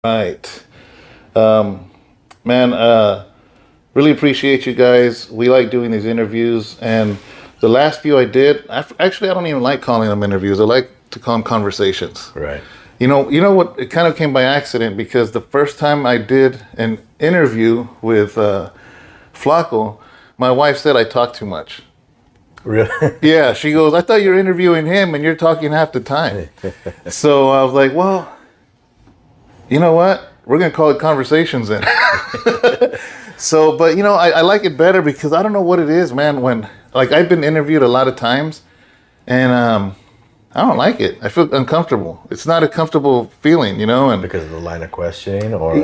Right. Um, man, really appreciate you guys. We like doing these interviews, and the last few I did, actually, I don't even like calling them interviews. I like to call them conversations. Right. You know what? It kind of came by accident because the first time I did an interview with Flacco, my wife said I talk too much. Really? Yeah, she goes, I thought you were interviewing him and you're talking half the time. So I was like, well, you know what? We're going to call it conversations then. So, but I like it better because I don't know what it is, man. When, like, I've been interviewed a lot of times and I don't like it. I feel uncomfortable. It's not a comfortable feeling, and Because of the line of questioning, or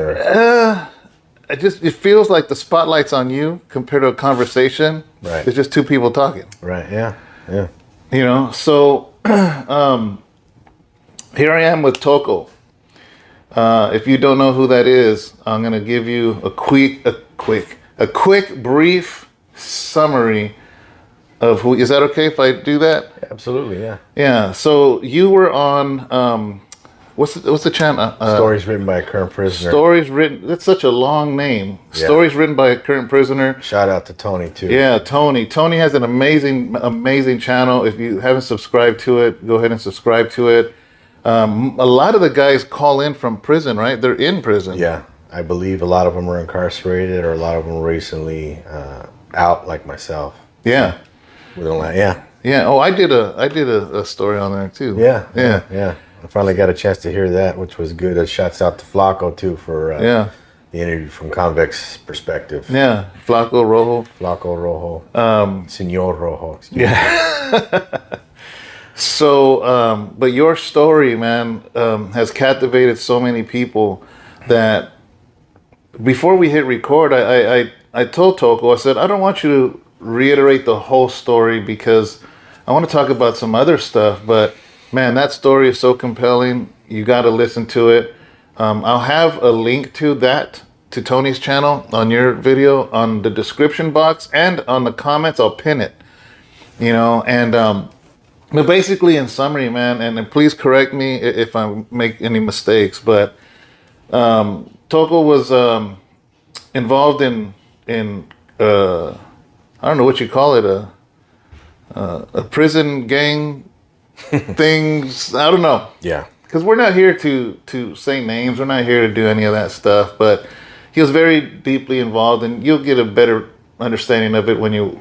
it feels like the spotlight's on you compared to a conversation. Right. It's just two people talking. right? Yeah. So here I am with Toko. If you don't know who that is, I'm gonna give you a quick, brief summary of who. Is that okay if I do that? Absolutely. Yeah. Yeah. So you were on what's the channel? Stories written by a current prisoner. Stories written. That's such a long name. Yeah. Stories written by a current prisoner. Shout out to Tony too. Yeah, Tony. Tony has an amazing channel. If you haven't subscribed to it, go ahead and subscribe to it. A lot of the guys call in from prison, right? They're in prison. Yeah. I believe a lot of them are incarcerated, or a lot of them recently out, like myself. Yeah. Yeah. Yeah. Oh, I did a story on there too. Yeah. I finally got a chance to hear that, which was good. Shouts out to Flacco too for the interview from convict's perspective. Yeah. Flacco Rojo. Senor Rojo. Yeah. So, but your story, man, has captivated so many people that before we hit record, I told Toko, I said, I don't want you to reiterate the whole story because I want to talk about some other stuff, but man, that story is so compelling. You got to listen to it. I'll have a link to Tony's channel on your video on the description box and on the comments. I'll pin it, but basically in summary, man, and please correct me if I make any mistakes, but Toko was involved in I don't know what you call it, a prison gang things. I don't know. Yeah. Because we're not here to say names. We're not here to do any of that stuff. But he was very deeply involved, and you'll get a better understanding of it when you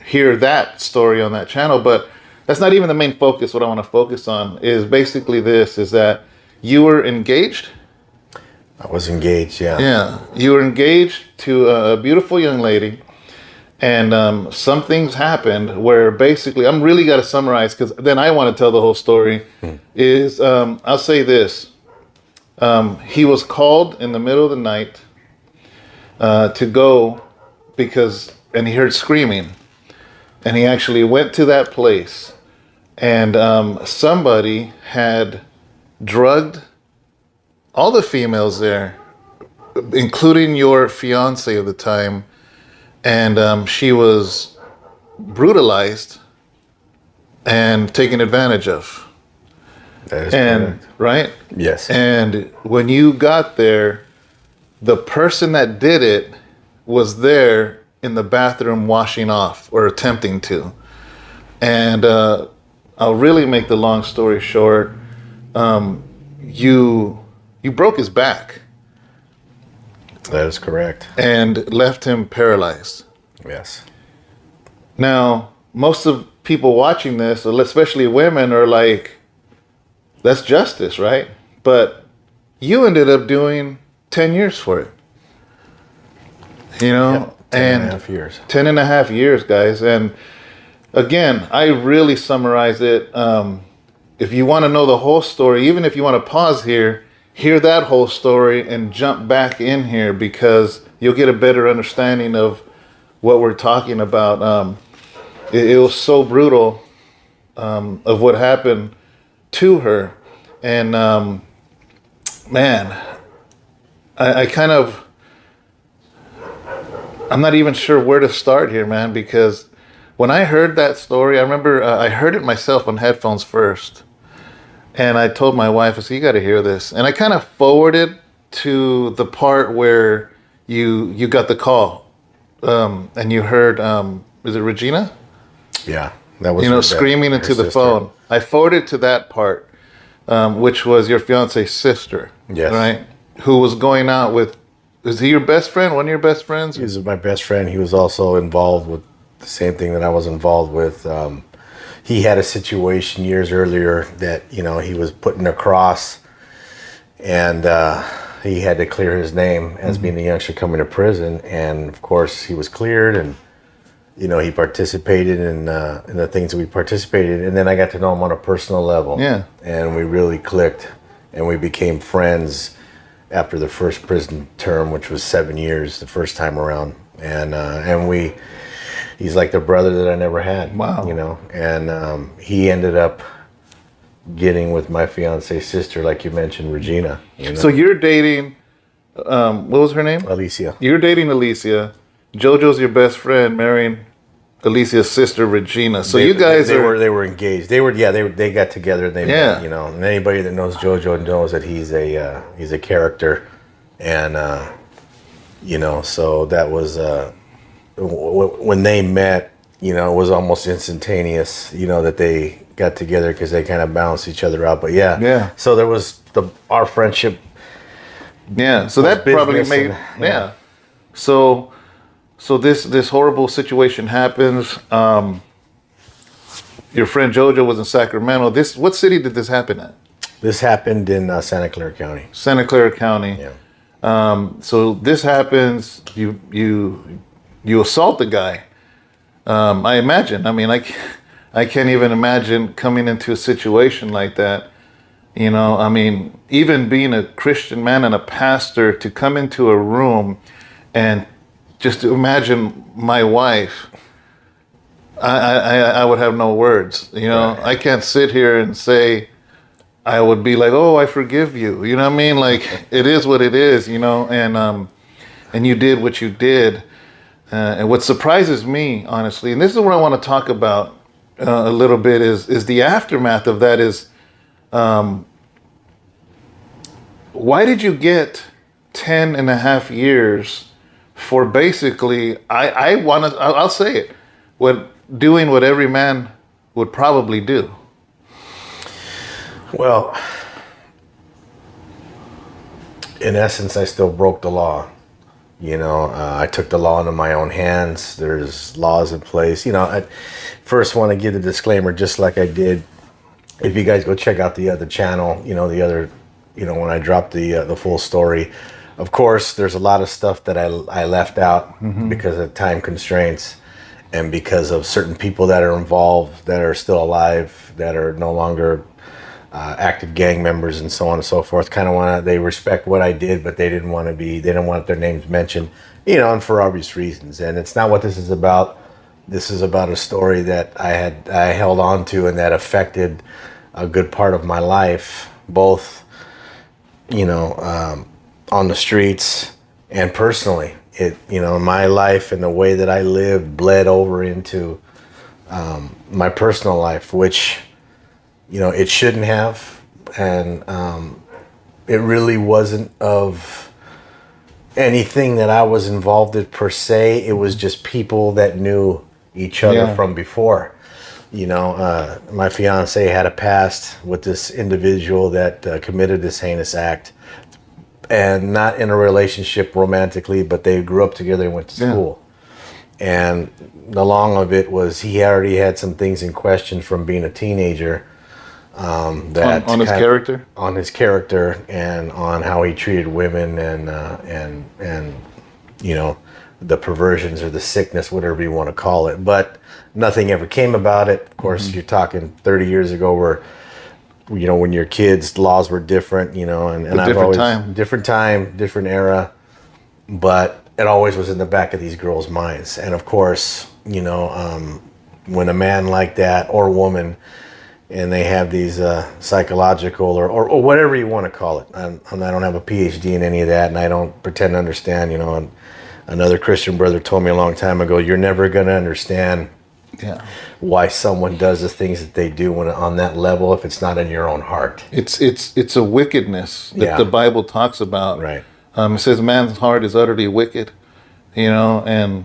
hear that story on that channel. But that's not even the main focus. What I want to focus on is basically is that you were engaged. I was engaged, yeah. Yeah, you were engaged to a beautiful young lady, and some things happened where basically, I'm really got to summarize because then I want to tell the whole story, is I'll say this. He was called in the middle of the night to go and he heard screaming, and he actually went to that place, and somebody had drugged all the females there, including your fiance of the time, and she was brutalized and taken advantage of. That is correct. Right? Yes. And when you got there, the person that did it was there in the bathroom washing off or attempting to. And I'll really make the long story short. You broke his back. That is correct. And left him paralyzed. Yes. Now, most of people watching this, especially women, are like, that's justice, right? But you ended up doing 10 years for it. Yep, 10 and a half years. 10 and a half years, guys. And again, I really summarize it. If you want to know the whole story, even if you want to pause here, hear that whole story and jump back in here because you'll get a better understanding of what we're talking about. It was so brutal of what happened to her. And man, I kind of, I'm not even sure where to start here, man, because when I heard that story, I remember I heard it myself on headphones first. And I told my wife, I said, you got to hear this. And I kind of forwarded to the part where you got the call, and you heard, is it Regina? Yeah, that was screaming into the phone. I forwarded to that part, which was your fiance's sister. Yes. Right? Who was going out with, is he your best friend? One of your best friends? He was my best friend. He was also involved with the same thing that I was involved with. He had a situation years earlier that, he was putting across, and he had to clear his name as being a youngster coming to prison. And of course, he was cleared, and he participated in the things that we participated in. And then I got to know him on a personal level. Yeah. And we really clicked, and we became friends after the first prison term, which was 7 years the first time around. And he's like the brother that I never had. Wow. And he ended up getting with my fiance's sister, like you mentioned, Regina. So you're dating, what was her name? Alicia. You're dating Alicia. JoJo's your best friend, marrying Alicia's sister, Regina. So you guys they were engaged. They got together. And they met, and anybody that knows JoJo knows that he's a character, and so that was when they met. It was almost instantaneous. That they got together because they kind of balanced each other out. But yeah. So there was our friendship. Yeah. So that probably made So this horrible situation happens. Your friend JoJo was in Sacramento. What city did this happen at? This happened in Santa Clara County. Santa Clara County. Yeah. So this happens. You assault the guy. I imagine. I mean, I can't even imagine coming into a situation like that. I mean, even being a Christian man and a pastor, to come into a room and just to imagine my wife, I would have no words. Right. I can't sit here and say, I would be like, oh, I forgive you. You know what I mean? Like, it is what it is, and you did what you did. And what surprises me, honestly, and this is what I want to talk about a little bit, is the aftermath of that is, why did you get 10 and a half years for basically, I'll say it, doing what every man would probably do? Well, in essence, I still broke the law. I took the law into my own hands. There's laws in place. I first want to give the disclaimer, just like I did. If you guys go check out the other channel, when I dropped the full story, of course, there's a lot of stuff that I left out because of time constraints and because of certain people that are involved, that are still alive, that are no longer active gang members, and so on and so forth. They respect what I did, but they didn't want their names mentioned, and for obvious reasons. And it's not what this is about. This is about a story that I held on to, and that affected a good part of my life, both, on the streets and personally. My life and the way that I lived bled over into my personal life, which, it shouldn't have. And it really wasn't of anything that I was involved in per se. It was just people that knew each other from before. My fiance had a past with this individual that committed this heinous act, and not in a relationship romantically, but they grew up together and went to school. And the long of it was, he already had some things in question from being a teenager. That on his character? On his character, and on how he treated women, and the perversions or the sickness, whatever you want to call it. But nothing ever came about it. Of course, you're talking 30 years ago, where when you're kids, laws were different, and I've always, different time, different era, but it always was in the back of these girls' minds. And of course, when a man like that, or woman, and they have these psychological or whatever you want to call it. I don't have a PhD in any of that, and I don't pretend to understand. Another Christian brother told me a long time ago, you're never going to understand why someone does the things that they do when on that level if it's not in your own heart. It's a wickedness that the Bible talks about. Right. It says man's heart is utterly wicked, and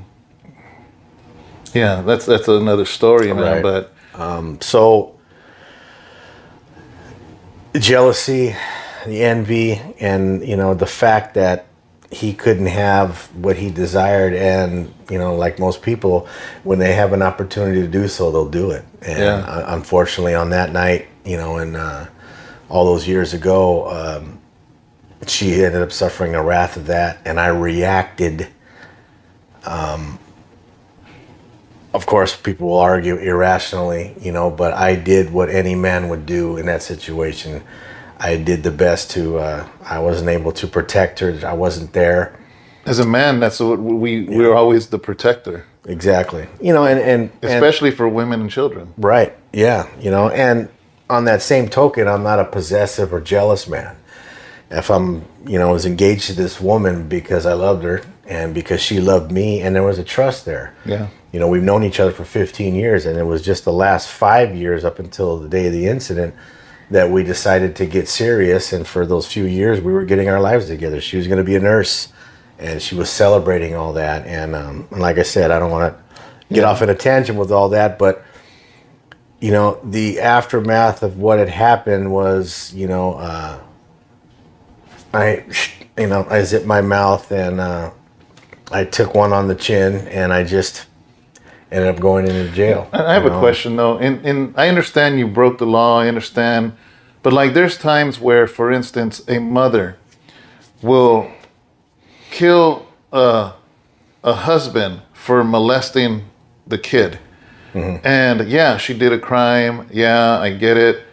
yeah, that's another story, man. Right. But So jealousy, the envy, and the fact that he couldn't have what he desired, and like most people, when they have an opportunity to do so, they'll do it. And unfortunately, on that night, and all those years ago, she ended up suffering the wrath of that, and I reacted. Of course, people will argue irrationally, but I did what any man would do in that situation. I did the best to. I wasn't able to protect her. I wasn't there. as a man, that's what we're always the protector. Exactly. And Especially for women and children. right. Yeah. And on that same token, I'm not a possessive or jealous man. If I'm, was engaged to this woman because I loved her and because she loved me and there was a trust there. Yeah. We've known each other for 15 years and it was just the last 5 years up until the day of the incident that we decided to get serious. And for those few years, we were getting our lives together. She was going to be a nurse and she was celebrating all that. And like I said, I don't want to get off in a tangent with all that, but the aftermath of what had happened was, I zipped my mouth and I took one on the chin and I just ended up going into jail. I have a question though, and I understand you broke the law, I understand, but like there's times where, for instance, a mother will kill a husband for molesting the kid. Mm-hmm. And yeah, she did a crime. Yeah, I get it.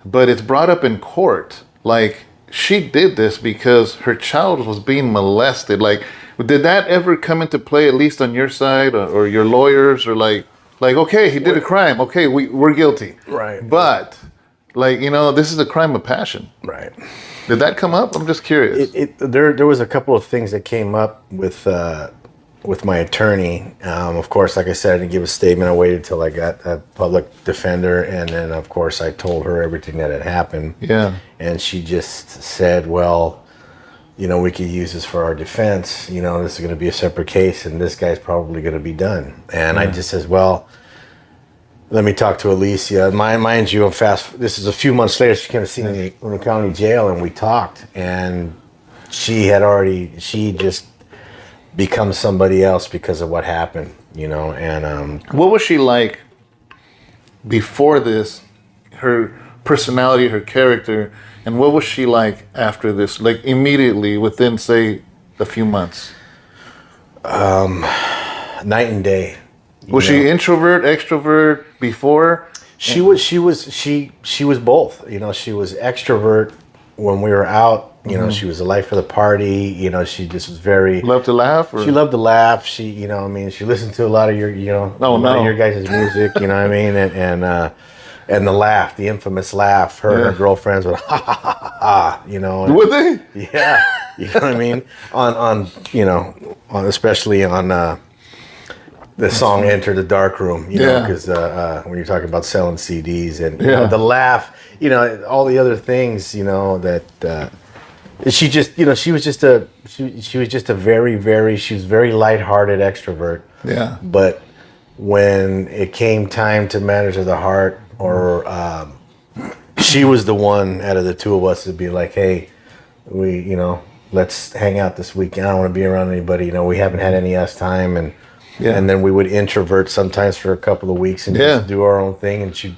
But it's brought up in court. Like, she did this because her child was being molested. Like, did that ever come into play, at least on your side or your lawyers? Or like, okay, he did a crime. Okay, we're guilty. Right. But, this is a crime of passion. Right. Did that come up? I'm just curious. There was a couple of things that came up with my attorney. Of course, like I said, I didn't give a statement. I waited till I got a public defender, and then of course I told her everything that had happened. Yeah. And she just said, well, we could use this for our defense. This is going to be a separate case, and this guy's probably going to be done. And I just says, well, let me talk to Alicia. Mind you, this is a few months later. She came to see me in the county jail, and we talked. And she just become somebody else because of what happened, and what was she like before this, her personality, her character, and what was she like after this, like immediately within, say, a few months? Night and day. Was she introvert, extrovert before? She was both. She was extrovert when we were out. She was the life of the party. She just was very... Love to laugh? Or? She loved to laugh. She, she listened to a lot of your, lot of your guys' music, you know what I mean? And the laugh, the infamous laugh. Her and her girlfriends would ha ha ha ha ha, Would they? Yeah. You know what I mean? On especially on the song Enter the Dark Room, because when you're talking about selling CDs and the laugh, all the other things, that... She just, she was just a very, very, she was very lighthearted extrovert. Yeah. But when it came time to matters of the heart, or she was the one out of the two of us to be like, hey, we, let's hang out this weekend. I don't want to be around anybody. We haven't had any us time, and then we would introvert sometimes for a couple of weeks and just do our own thing. And she'd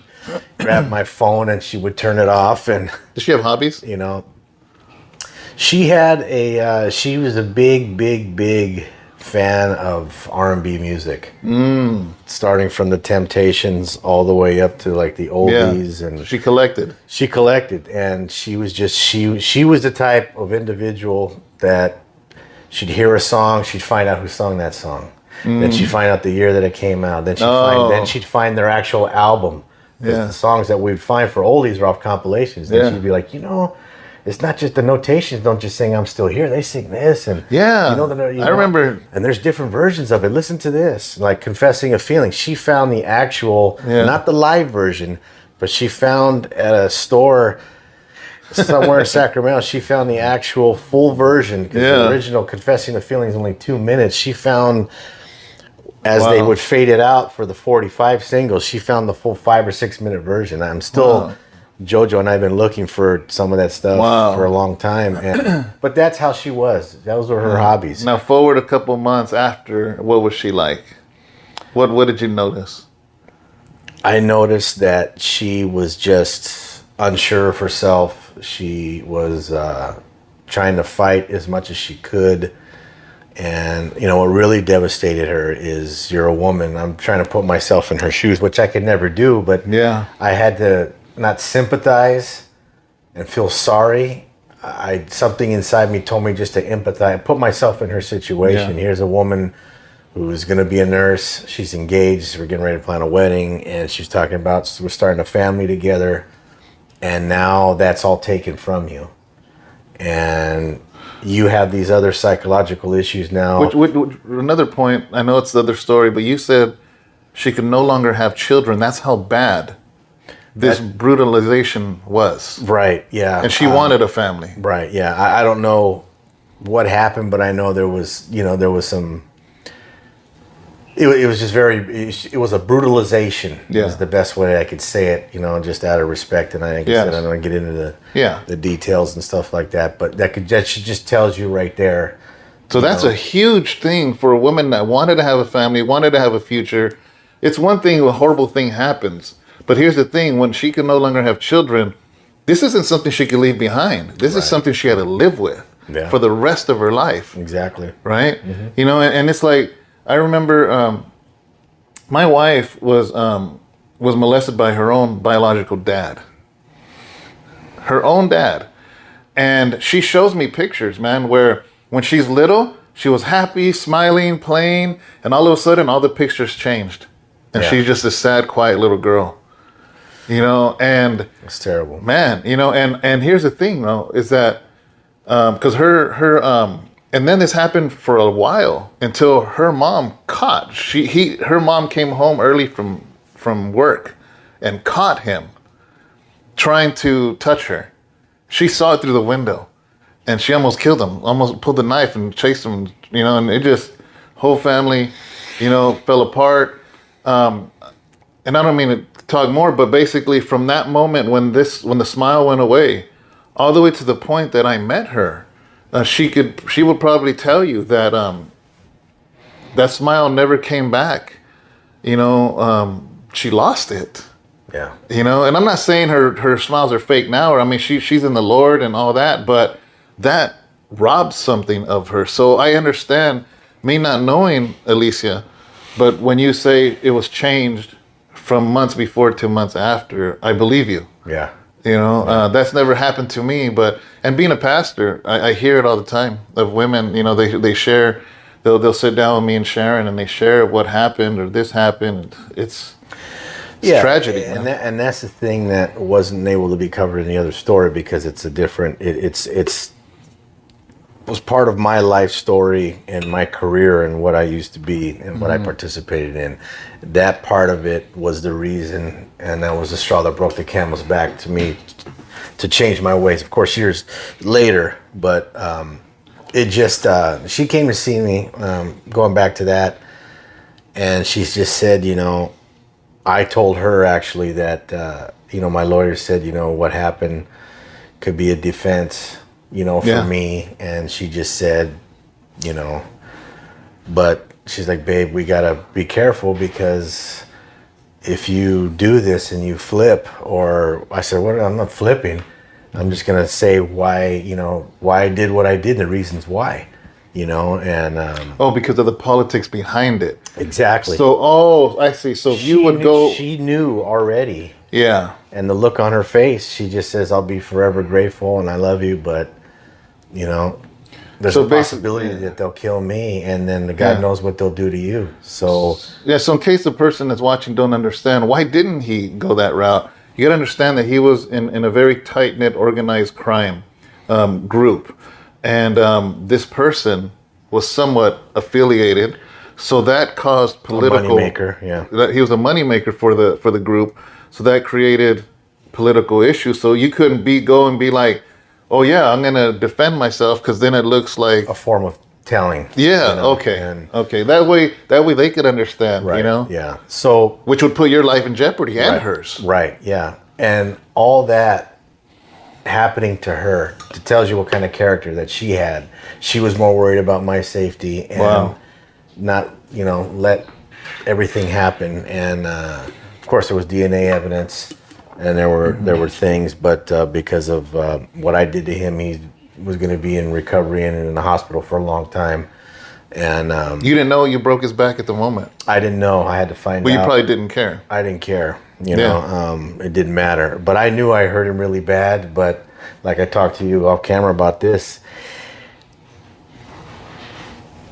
grab my phone and she would turn it off. And does she have hobbies? She had she was a big, big, big fan of R&B music. Starting from the Temptations all the way up to like the oldies. And she collected. And she was just, she was the type of individual that she'd hear a song, she'd find out who sung that song. Then she'd find out the year that it came out. Then she'd find their actual album. The songs that we'd find for oldies are off compilations. Then she'd be like, it's not just the notations don't just sing I'm still here. They sing this and Yeah. I remember. and there's different versions of it. Listen to this, like Confessing a Feeling. She found the actual, Yeah. not the live version, but she found at a store somewhere in Sacramento, she found the actual full version, because Yeah. the original Confessing a Feeling is only 2 minutes. She found, as Wow. they would fade it out for the 45 singles, she found the full 5 or 6 minute version. I'm still, Wow. JoJo and I have been looking for some of that stuff Wow. for a long time. But that's how she was. Those were her hobbies. Now, forward a couple months after, what was she like? What did you notice? I noticed that she was just unsure of herself. She was trying to fight as much as she could. And, you know, what really devastated her is, you're a woman. I'm trying to put myself in her shoes, which I could never do. But Yeah. I had to not sympathize and feel sorry. Something inside me told me just to empathize, put myself in her situation. Yeah. Here's a woman who's going to be a nurse. She's engaged. We're getting ready to plan a wedding, and she's talking about we're starting a family together, and now that's all taken from you, and you have these other psychological issues now. Which, another point, I know it's the other story, but you said she could no longer have children. That's how bad this brutalization was. Right? Yeah. And she wanted a family. Right. Yeah. I don't know what happened, but I know there was some. It was just it was a brutalization. Yeah. Is the best way I could say it. You know, just out of respect, and I Yes. don't want to get into Yeah. the details and stuff like that. But that just tells you right there. So that's a huge thing for a woman that wanted to have a family, wanted to have a future. It's one thing, a horrible thing happens. But here's the thing, when she can no longer have children, this isn't something she could leave behind. This is something she had to live with for the rest of her life. Exactly. Right? You know, and it's like, I remember my wife was molested by her own biological dad. Her own dad. And she shows me pictures, man, where when she's little, she was happy, smiling, playing, and all of a sudden all the pictures changed. And Yeah. she's just a sad, quiet little girl. You know, and It's terrible. man, you know, and here's the thing though, is that because and then this happened for a while until her mom caught. Her mom came home early from work and caught him trying to touch her. She saw it through the window, and she almost killed him. Almost pulled the knife and chased him. You know, and it just whole family, you know, fell apart. And I don't mean to talk more, but basically from that moment when the smile went away, all the way to the point that I met her. She would probably tell you that that smile never came back. You know, she lost it. Yeah. You know, and I'm not saying her smiles are fake now, or I mean she's in the Lord and all that, but that robbed something of her. So I understand me not knowing Alicia, but when you say it was changed from months before to months after, I believe you. Yeah. You know, that's never happened to me, and being a pastor, I hear it all the time of women, you know, they share, they'll sit down with me and Sharon and they share what happened or this happened. It's tragedy. And that's the thing that wasn't able to be covered in the other story, because it's a different, it was part of my life story and my career and what I used to be and what I participated in. That part of it was the reason, and that was the straw that broke the camel's back to me to change my ways. Of course, years later, but it just, she came to see me, going back to that, and she just said, you know, I told her actually that, you know, my lawyer said, you know, what happened could be a defense, you know, for me. And she just said, you know, but she's like, babe, we got to be careful, because if you do this and you flip, or I said, what? I'm not flipping. I'm just going to say why, you know, why I did what I did and the reasons why, you know, and. Because of the politics behind it. Exactly. So, I see. So you would go. She knew already. Yeah. And the look on her face, she just says, I'll be forever grateful and I love you, but, you know, there's a possibility that they'll kill me, and then God knows what they'll do to you. So so in case the person that's watching don't understand, why didn't he go that route? You got to understand that he was in a very tight-knit, organized crime group, and this person was somewhat affiliated, so that caused political moneymaker, yeah. That he was a moneymaker for the group, so that created political issues. So you couldn't go and be like, oh yeah, I'm gonna defend myself, because then it looks like A form of telling. yeah, you know, okay, and- okay. That way they could understand, right, you know, yeah. So which would put your life in jeopardy and right, hers. right, yeah. And all that happening to her, it tells you what kind of character that she had. She was more worried about my safety and Wow. not, let everything happen. And of course, there was DNA evidence, and there were things, but because of what I did to him, he was going to be in recovery and in the hospital for a long time. And You didn't know you broke his back at the moment, I didn't know. I had to find but out. you probably didn't care. I didn't care. Yeah. It didn't matter. But I knew I hurt him really bad. But like I talked to you off camera about this,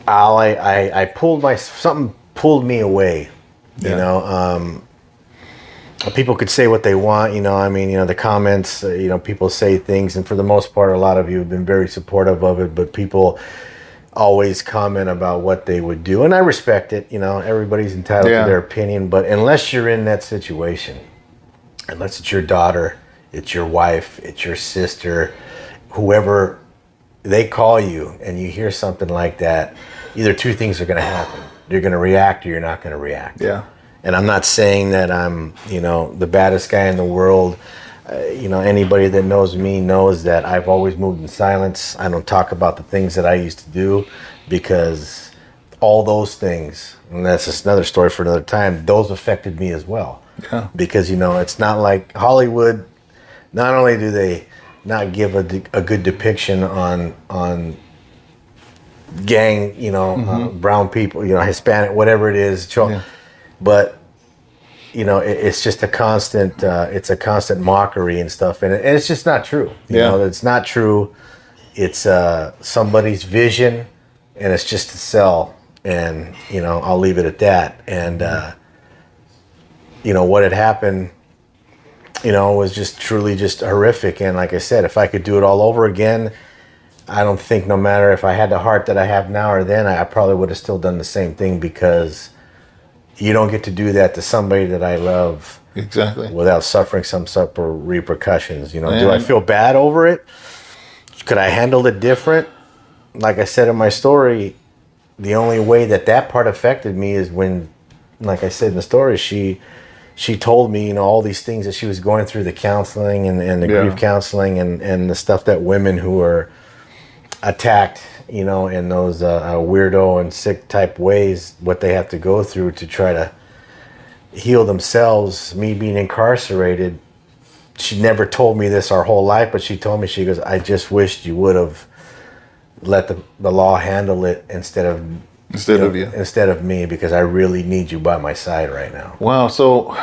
I pulled something pulled me away. Yeah. People could say what they want. The comments. People say things, and for the most part, a lot of you have been very supportive of it. But people always comment about what they would do, and I respect it. Everybody's entitled Yeah. to their opinion, but unless you're in that situation, unless it's your daughter, it's your wife, it's your sister, whoever, they call you and you hear something like that, either two things are going to happen. You're going to react or you're not going to react. Yeah. And I'm not saying that I'm, the baddest guy in the world. Anybody that knows me knows that I've always moved in silence. I don't talk about the things that I used to do, because all those things, and that's just another story for another time, those affected me as well. Yeah. Because, it's not like Hollywood, not only do they not give a good depiction on gang, brown people, Hispanic, whatever it is, Yeah. but it's just a constant. It's a constant mockery and stuff, and it's just not true. It's not true. It's somebody's vision, and it's just to sell. And I'll leave it at that. And what had happened, was just truly just horrific. And like I said, if I could do it all over again, I don't think, no matter if I had the heart that I have now or then, I probably would have still done the same thing, because you don't get to do that to somebody that I love Exactly. without suffering some sort of repercussions. Do Man. I feel bad over it? Could I handle it different? Like I said in my story, the only way that part affected me is when, like I said in the story, she told me, all these things that she was going through, the counseling and the Yeah. grief counseling and the stuff that women who are attacked, in those weirdo and sick type ways, what they have to go through to try to heal themselves. Me being incarcerated, she never told me this our whole life, but she told me, she goes, I just wished you would have let the law handle it instead of you. instead of me, because I really need you by my side right now. Wow. So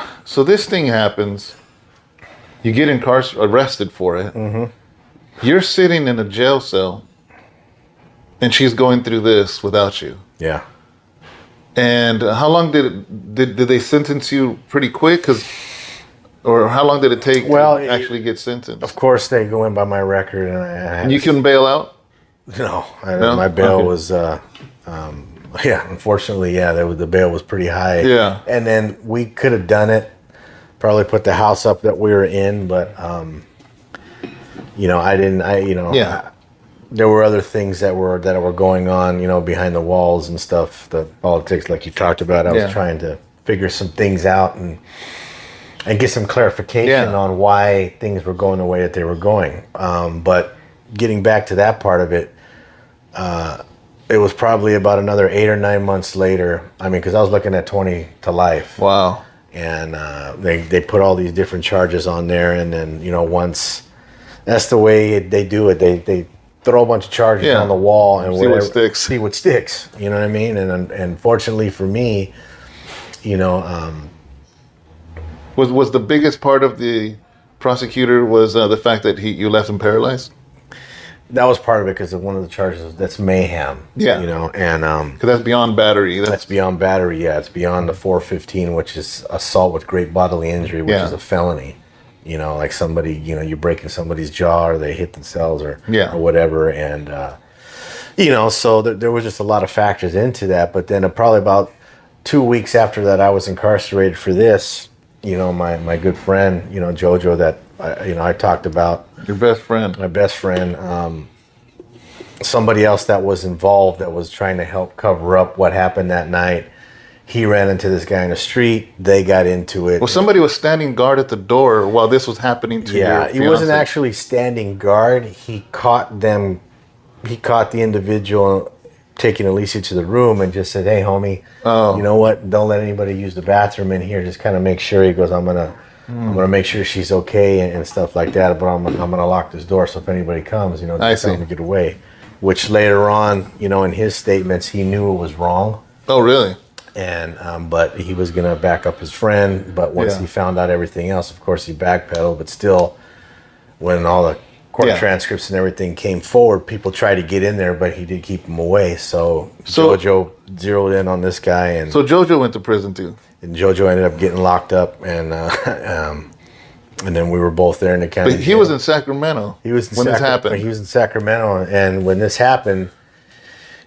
this thing happens. You get arrested for it. Mm-hmm. You're sitting in a jail cell, and she's going through this without you. Yeah. And how long did they sentence you pretty quick? Or how long did it take to actually get sentenced? Of course, they go in by my record, and You couldn't bail out? No, No? my bail Okay. was, unfortunately, the bail was pretty high. Yeah. And then we could have done it, probably put the house up that we were in, but, I didn't, Yeah. there were other things that were going on, behind the walls and stuff, the politics like you talked about. I was Yeah. trying to figure some things out and get some clarification Yeah. on why things were going the way that they were going. But getting back to that part of it, it was probably about another 8 or 9 months later. I mean, because I was looking at 20 to life. Wow. And they put all these different charges on there. And then, once, that's the way they do it. They throw a bunch of charges Yeah. on the wall and See what sticks. See what sticks. You know what I mean? And fortunately for me, Was the biggest part of the prosecutor was the fact that you left him paralyzed? that was part of it, because of one of the charges that's mayhem. Yeah. And Because that's beyond battery. that's beyond battery. Yeah, it's beyond the 415, which is assault with great bodily injury, which Yeah. is a felony. You know, like somebody, you know, you're breaking somebody's jaw, or they hit themselves, or Yeah. or whatever, and you know, so there was just a lot of factors into that. But then probably about 2 weeks after that, I was incarcerated for this. You know, my good friend, you know, Jojo, that I talked about, Your best friend. my best friend, somebody else that was involved, that was trying to help cover up what happened that night. He ran into this guy in the street. They got into it. Well, somebody was standing guard at the door while this was happening to Yeah, your he wasn't fiancé. actually standing guard. He caught them. He caught the individual taking Alicia to the room and just said, "Hey, homie, Oh. you know what? Don't let anybody use the bathroom in here. Just kind of make sure." He goes, I'm gonna make sure she's okay and stuff like that. But I'm gonna lock this door, so if anybody comes, you know, I just tell see. them to get away." Which later on, you know, in his statements, he knew it was wrong. Oh, really? And but he was gonna back up his friend. But once Yeah. he found out everything else, of course, he backpedaled. But still, when all the court Yeah. transcripts and everything came forward, people tried to get in there, but he did keep them away. So So- Jojo zeroed in on this guy, and So Jojo went to prison too. Jojo ended up getting locked up, and then we were both there in the county. But he jail. was in Sacramento He was in when this Sacramento. happened. He was in Sacramento, and when this happened,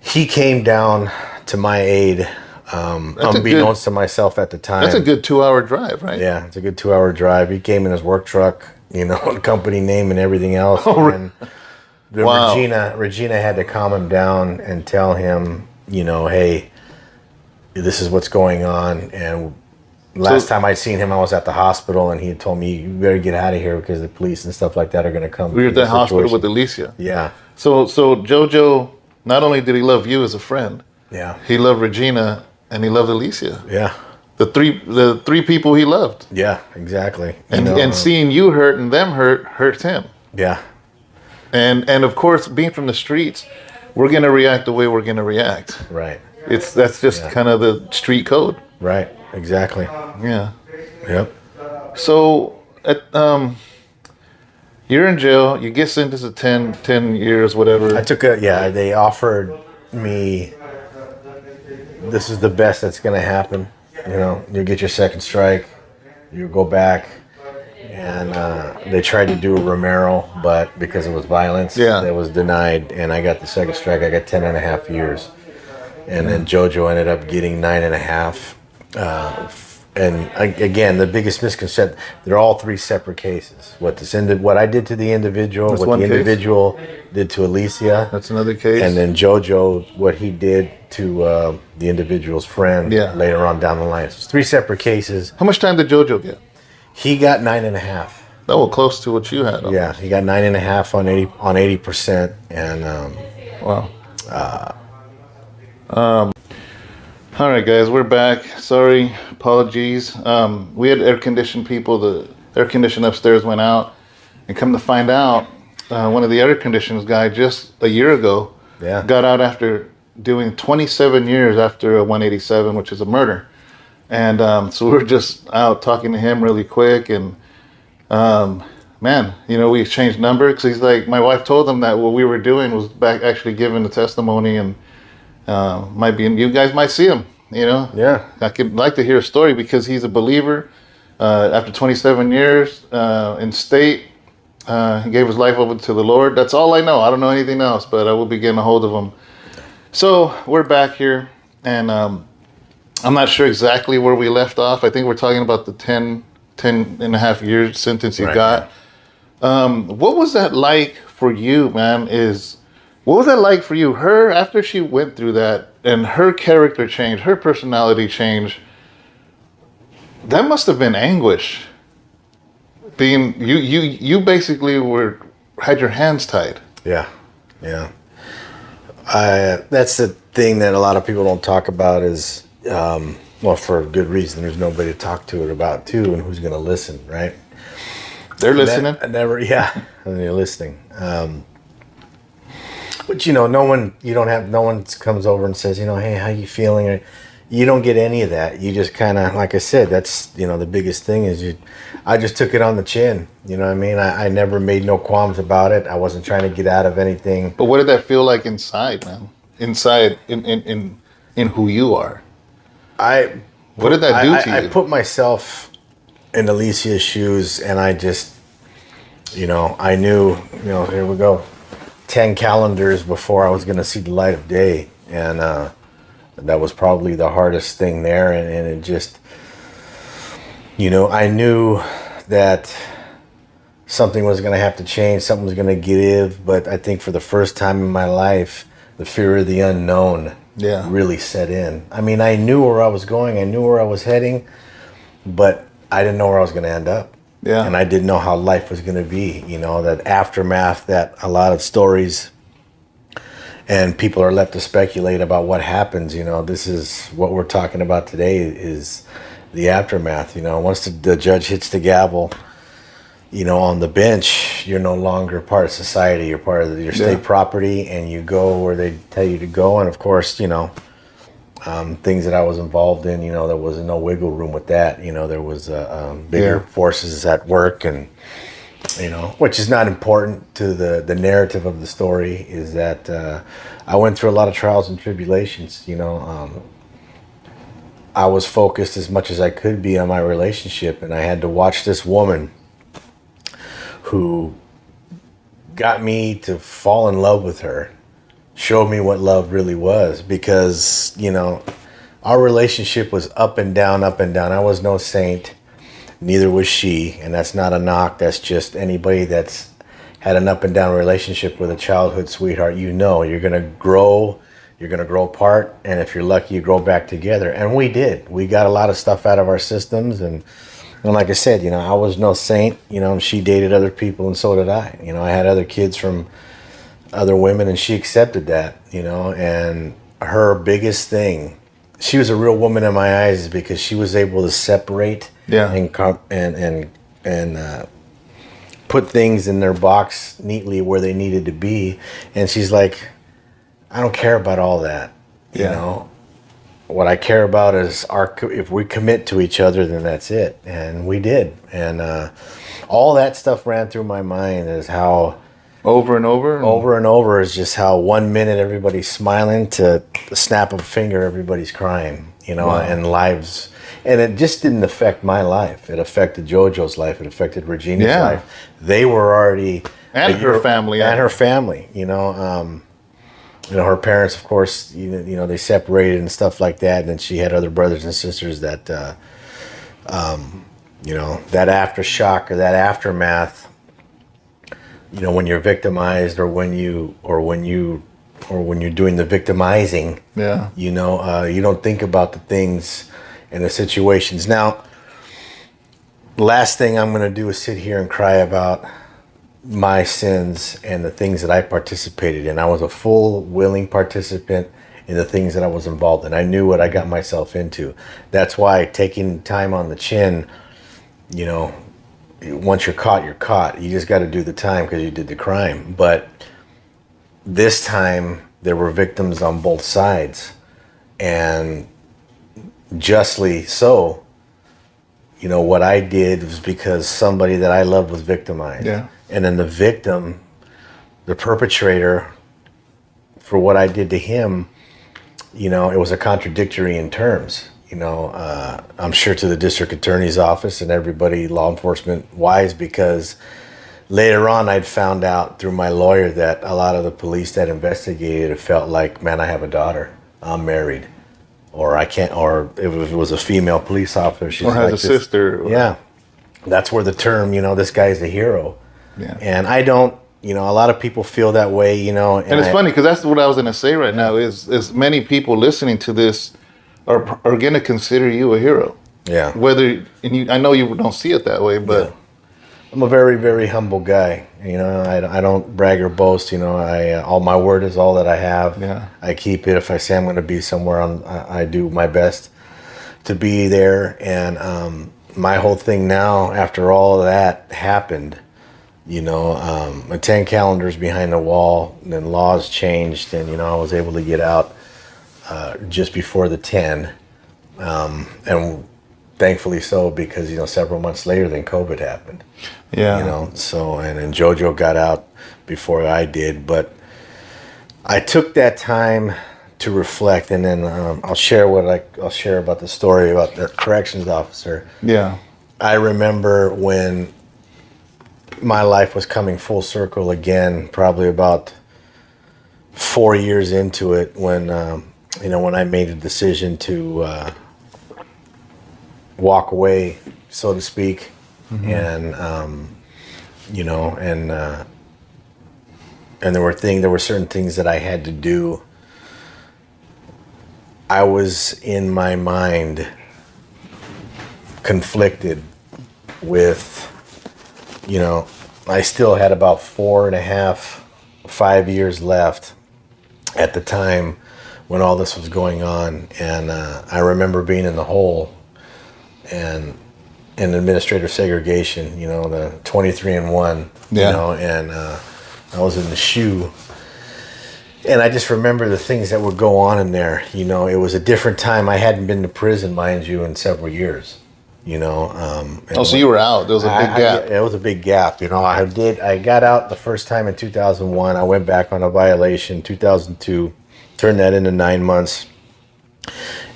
he came down to my aid, a unbeknownst to myself at the time. That's a good 2-hour drive, right? Yeah, it's a good 2-hour drive. He came in his work truck, you know, company name and everything else. And the Wow. Regina had to calm him down and tell him, you know, hey, this is what's going on. And last time I'd seen him, I was at the hospital, and he had told me, you better get out of here because the police and stuff like that are going to come. We were at to the hospital situation." with Alicia. Yeah, So Jojo, not only did he love you as a friend, yeah, he loved Regina and he loved Alicia. yeah, The three people he loved. yeah, exactly. You And know, and seeing you hurt and them hurts him. yeah, And of course, being from the streets, we're gonna react the way we're gonna react. right, That's just kind of the street code. right, exactly. Yeah. Yep. So you're in jail. You get sentenced to 10 years, whatever. I took they offered me, this is the best that's going to happen. You know, you get your second strike, you go back, and they tried to do a Romero, but because it was violence, Yeah. that was denied, and I got the second strike. I got 10 and a half years. And then Jojo ended up getting 9.5. Again, the biggest misconception, they're all three separate cases. What I did to the individual, That's what one the case? individual did to Alicia, That's another case. and then Jojo, what he did to the individual's friend later on down the line. So it's three separate cases. How much time did Jojo get? He got 9.5. Oh, close to what you had. Yeah, he got 9.5 on 80%, and Wow. All right, guys, we're back. Sorry, apologies. We had air-conditioned people. The air condition upstairs went out, and come to find out, one of the air conditions guy just a year ago got out after doing 27 years after a 187, which is a murder. And so we were just out talking to him really quick, and man, you know, we exchanged numbers because he's like, my wife told him that what we were doing was back actually giving the testimony, and might be, you guys might see him, you know. Yeah. I could like to hear a story because he's a believer. After 27 years in state, he gave his life over to the Lord. That's all I know. I don't know anything else, but I will be getting a hold of him. So we're back here, and I'm not sure exactly where we left off. I think we're talking about the 10 and a half year sentence you got. What was that like for you, man? What was that like for you? Her, after she went through that and her character changed, her personality changed, that must have been anguish. Being, you basically had your hands tied. Yeah, yeah. That's the thing that a lot of people don't talk about is, well, for a good reason. There's nobody to talk to it about too, and who's going to listen, right? They're listening. I never, yeah, and they're listening. But you know, no one comes over and says, you know, hey, how you feeling? Or, you don't get any of that. You just kind of, like I said, that's, you know, the biggest thing is I just took it on the chin. You know what I mean? I never made no qualms about it. I wasn't trying to get out of anything. But what did that feel like inside, man? Inside, in who you are. What did that do to you? I put myself in Alicia's shoes, and I just, I knew, here we go, 10 calendars before I was going to see the light of day. And that was probably the hardest thing there. And it just, I knew that something was going to have to change, something was going to give. But I think for the first time in my life, the fear of the unknown really set in. I mean, I knew where I was going, I knew where I was heading, but I didn't know where I was going to end up. Yeah. And I didn't know how life was going to be, that aftermath, that a lot of stories and people are left to speculate about what happens. This is what we're talking about today, is the aftermath. Once the judge hits the gavel, on the bench, you're no longer part of society. You're part of your state property, and you go where they tell you to go. And of course, things that I was involved in, there was no wiggle room with that. There was bigger forces at work, and which is not important to the narrative of the story, is that I went through a lot of trials and tribulations. I was focused as much as I could be on my relationship, and I had to watch this woman who got me to fall in love with her, showed me what love really was, because, our relationship was up and down, up and down. I was no saint, neither was she, and that's not a knock. That's just anybody that's had an up and down relationship with a childhood sweetheart. You're going to grow, you're going to grow apart, and if you're lucky, you grow back together. And we did. We got a lot of stuff out of our systems, and like I said, I was no saint, she dated other people, and so did I. I had other kids from other women, and she accepted that, and her biggest thing, she was a real woman in my eyes, because she was able to separate and put things in their box neatly where they needed to be. And she's like, I don't care about all that, What I care about is if we commit to each other, then that's it. And we did. And all that stuff ran through my mind, is how over and over is just how 1 minute everybody's smiling, to the snap of a finger everybody's crying, and lives. And it just didn't affect my life. It affected JoJo's life. It affected Regina's life. They were already... And her family. And her family, her parents, of course, they separated and stuff like that. And then she had other brothers and sisters that, that aftershock, or that aftermath, when you're victimized, or when you're doing the victimizing, you don't think about the things and the situations. Now, the last thing I'm going to do is sit here and cry about my sins and the things that I participated in. I was a full, willing participant in the things that I was involved in. I knew what I got myself into. That's why taking time on the chin, once you're caught, you're caught. You just got to do the time because you did the crime. But this time, there were victims on both sides, and justly so. What I did was because somebody that I loved was victimized. Yeah. And then the victim, the perpetrator, for what I did to him, it was a contradictory in terms. I'm sure to the district attorney's office and everybody law enforcement wise, because later on I'd found out through my lawyer that a lot of the police that investigated it felt like, man, I have a daughter, I'm married, or I can't, or if it was a female police officer, she's or has like a sister. Yeah. That's where the term, this guy's a hero. Yeah. And I don't, a lot of people feel that way, And it's funny, because that's what I was going to say right now, is many people listening to this are going to consider you a hero. Yeah. I know you don't see it that way, but... Yeah. I'm a very, very humble guy. I don't brag or boast. All my word is all that I have. Yeah. I keep it. If I say I'm going to be somewhere, I do my best to be there. And my whole thing now, after all of that happened, my 10 calendars behind the wall, and then laws changed, and I was able to get out just before the 10, and thankfully so, because several months later, then COVID happened. Yeah. So, and then JoJo got out before I did, but I took that time to reflect, and then I'll share about the story about the corrections officer. Yeah. I remember when my life was coming full circle again, probably about 4 years into it, when when I made a decision to walk away, so to speak, and and there were certain things that I had to do. I was in my mind conflicted with, I still had about 4.5, 5 years left at the time when all this was going on. And I remember being in the hole and in administrative segregation, the 23-and-1, and I was in the shoe. And I just remember the things that would go on in there. It was a different time. I hadn't been to prison, mind you, in several years. So you were out. There was a big gap. It was a big gap. I got out the first time in 2001. I went back on a violation, 2002, turned that into 9 months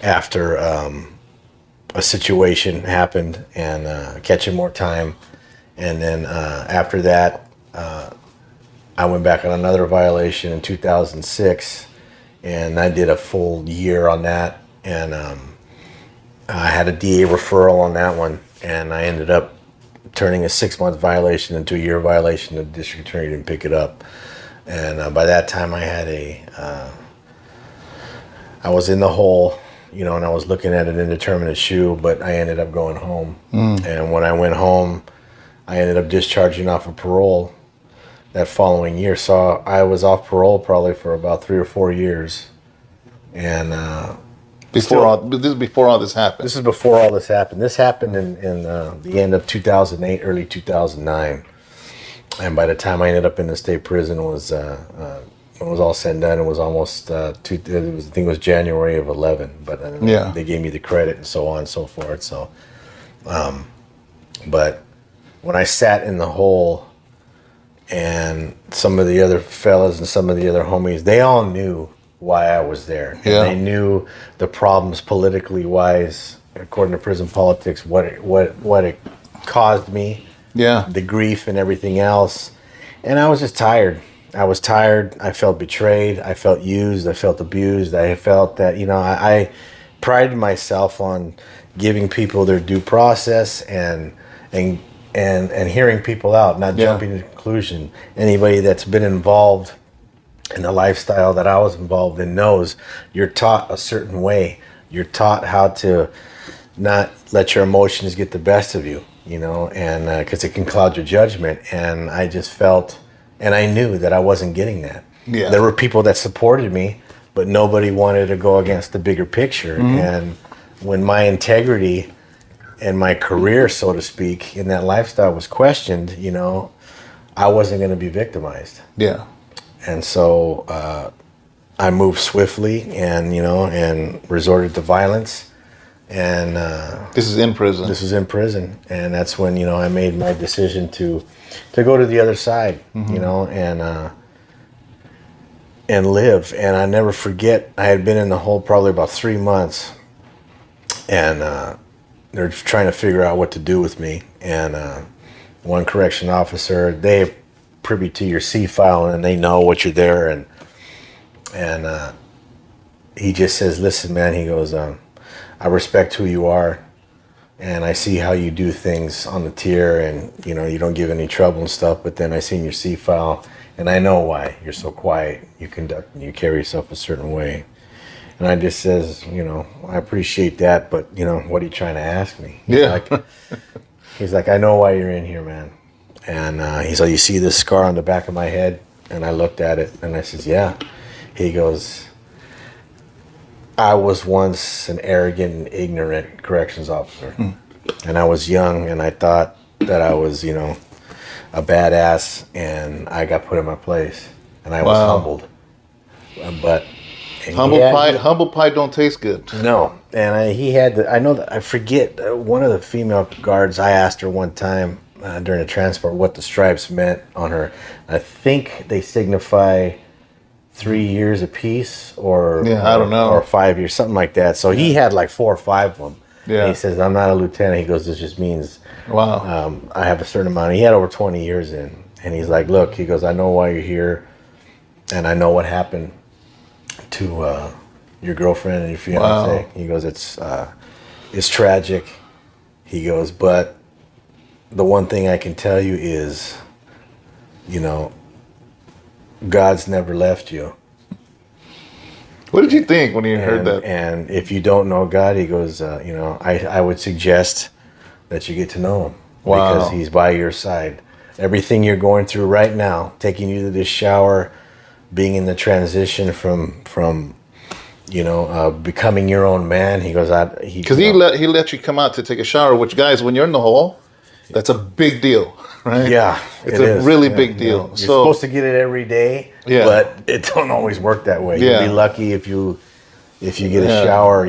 after a situation happened and catching more time. And then after that, I went back on another violation in 2006, and I did a full year on that. And I had a DA referral on that one, and I ended up turning a 6-month violation into a year violation. The district attorney didn't pick it up. And by that time I had I was in the hole, and I was looking at an indeterminate shoe, but I ended up going home. And when I went home, I ended up discharging off of parole that following year. So I was off parole probably for about 3 or 4 years. And this is before all this happened. This is before all this happened. This happened in the end of 2008, early 2009. And by the time I ended up in the state prison, it was all said and done, it was almost I think it was January of 11. But they gave me the credit and so on and so forth. So, but when I sat in the hole, and some of the other fellas and some of the other homies, they all knew why I was there. And they knew the problems politically wise, according to prison politics, what it caused me, the grief and everything else. And I was just tired. I was tired. I felt betrayed. I felt used. I felt abused. I felt that, I prided myself on giving people their due process and hearing people out, not jumping to conclusion. Anybody that's been involved in the lifestyle that I was involved in knows you're taught a certain way. You're taught how to not let your emotions get the best of you, and because it can cloud your judgment. And I just felt, and I knew that I wasn't getting that. There were people that supported me, but nobody wanted to go against the bigger picture. And when my integrity and my career, so to speak, in that lifestyle was questioned, I wasn't going to be victimized. And so I moved swiftly and, and resorted to violence. And this is in prison. This was in prison. And that's when, I made my decision to go to the other side, and live. And I never forget, I had been in the hole probably about 3 months. And they're trying to figure out what to do with me. And one correction officer, they're privy to your C file and they know what you're there. And he just says, listen, man, he goes, I respect who you are. And I see how you do things on the tier and, you don't give any trouble and stuff. But then I seen your C file and I know why you're so quiet. You conduct and you carry yourself a certain way. And I just says, I appreciate that, but, what are you trying to ask me? He's like, I know why you're in here, man. And he's like, you see this scar on the back of my head? And I looked at it and I says, yeah. He goes, I was once an arrogant and ignorant corrections officer. And I was young and I thought that I was, a badass, and I got put in my place. And I was humbled. But humble pie don't taste good. No. And I forget, one of the female guards, I asked her one time during a transport what the stripes meant on her. I think they signify 3 years apiece or I don't know, or 5 years, something like that. So he had like 4 or 5 of them. Yeah. And he says, I'm not a lieutenant. He goes, this just means Wow. I have a certain amount. He had over 20 years in. And he's like, look, he goes, I know why you're here. And I know what happened to your girlfriend and your fiance. Wow. He goes, it's tragic. He goes, but the one thing I can tell you is, God's never left you. What did you think when you heard that? And if you don't know God, he goes, I would suggest that you get to know him. Wow. Because he's by your side. Everything you're going through right now, taking you to this shower, being in the transition from becoming your own man. He goes, Because he let you come out to take a shower, which, guys, when you're in the hole, that's a big deal, right? Yeah, it's a really big deal. You're So supposed to get it every day, Yeah. but it don't always work that way. Yeah. You'll be lucky if you get a shower.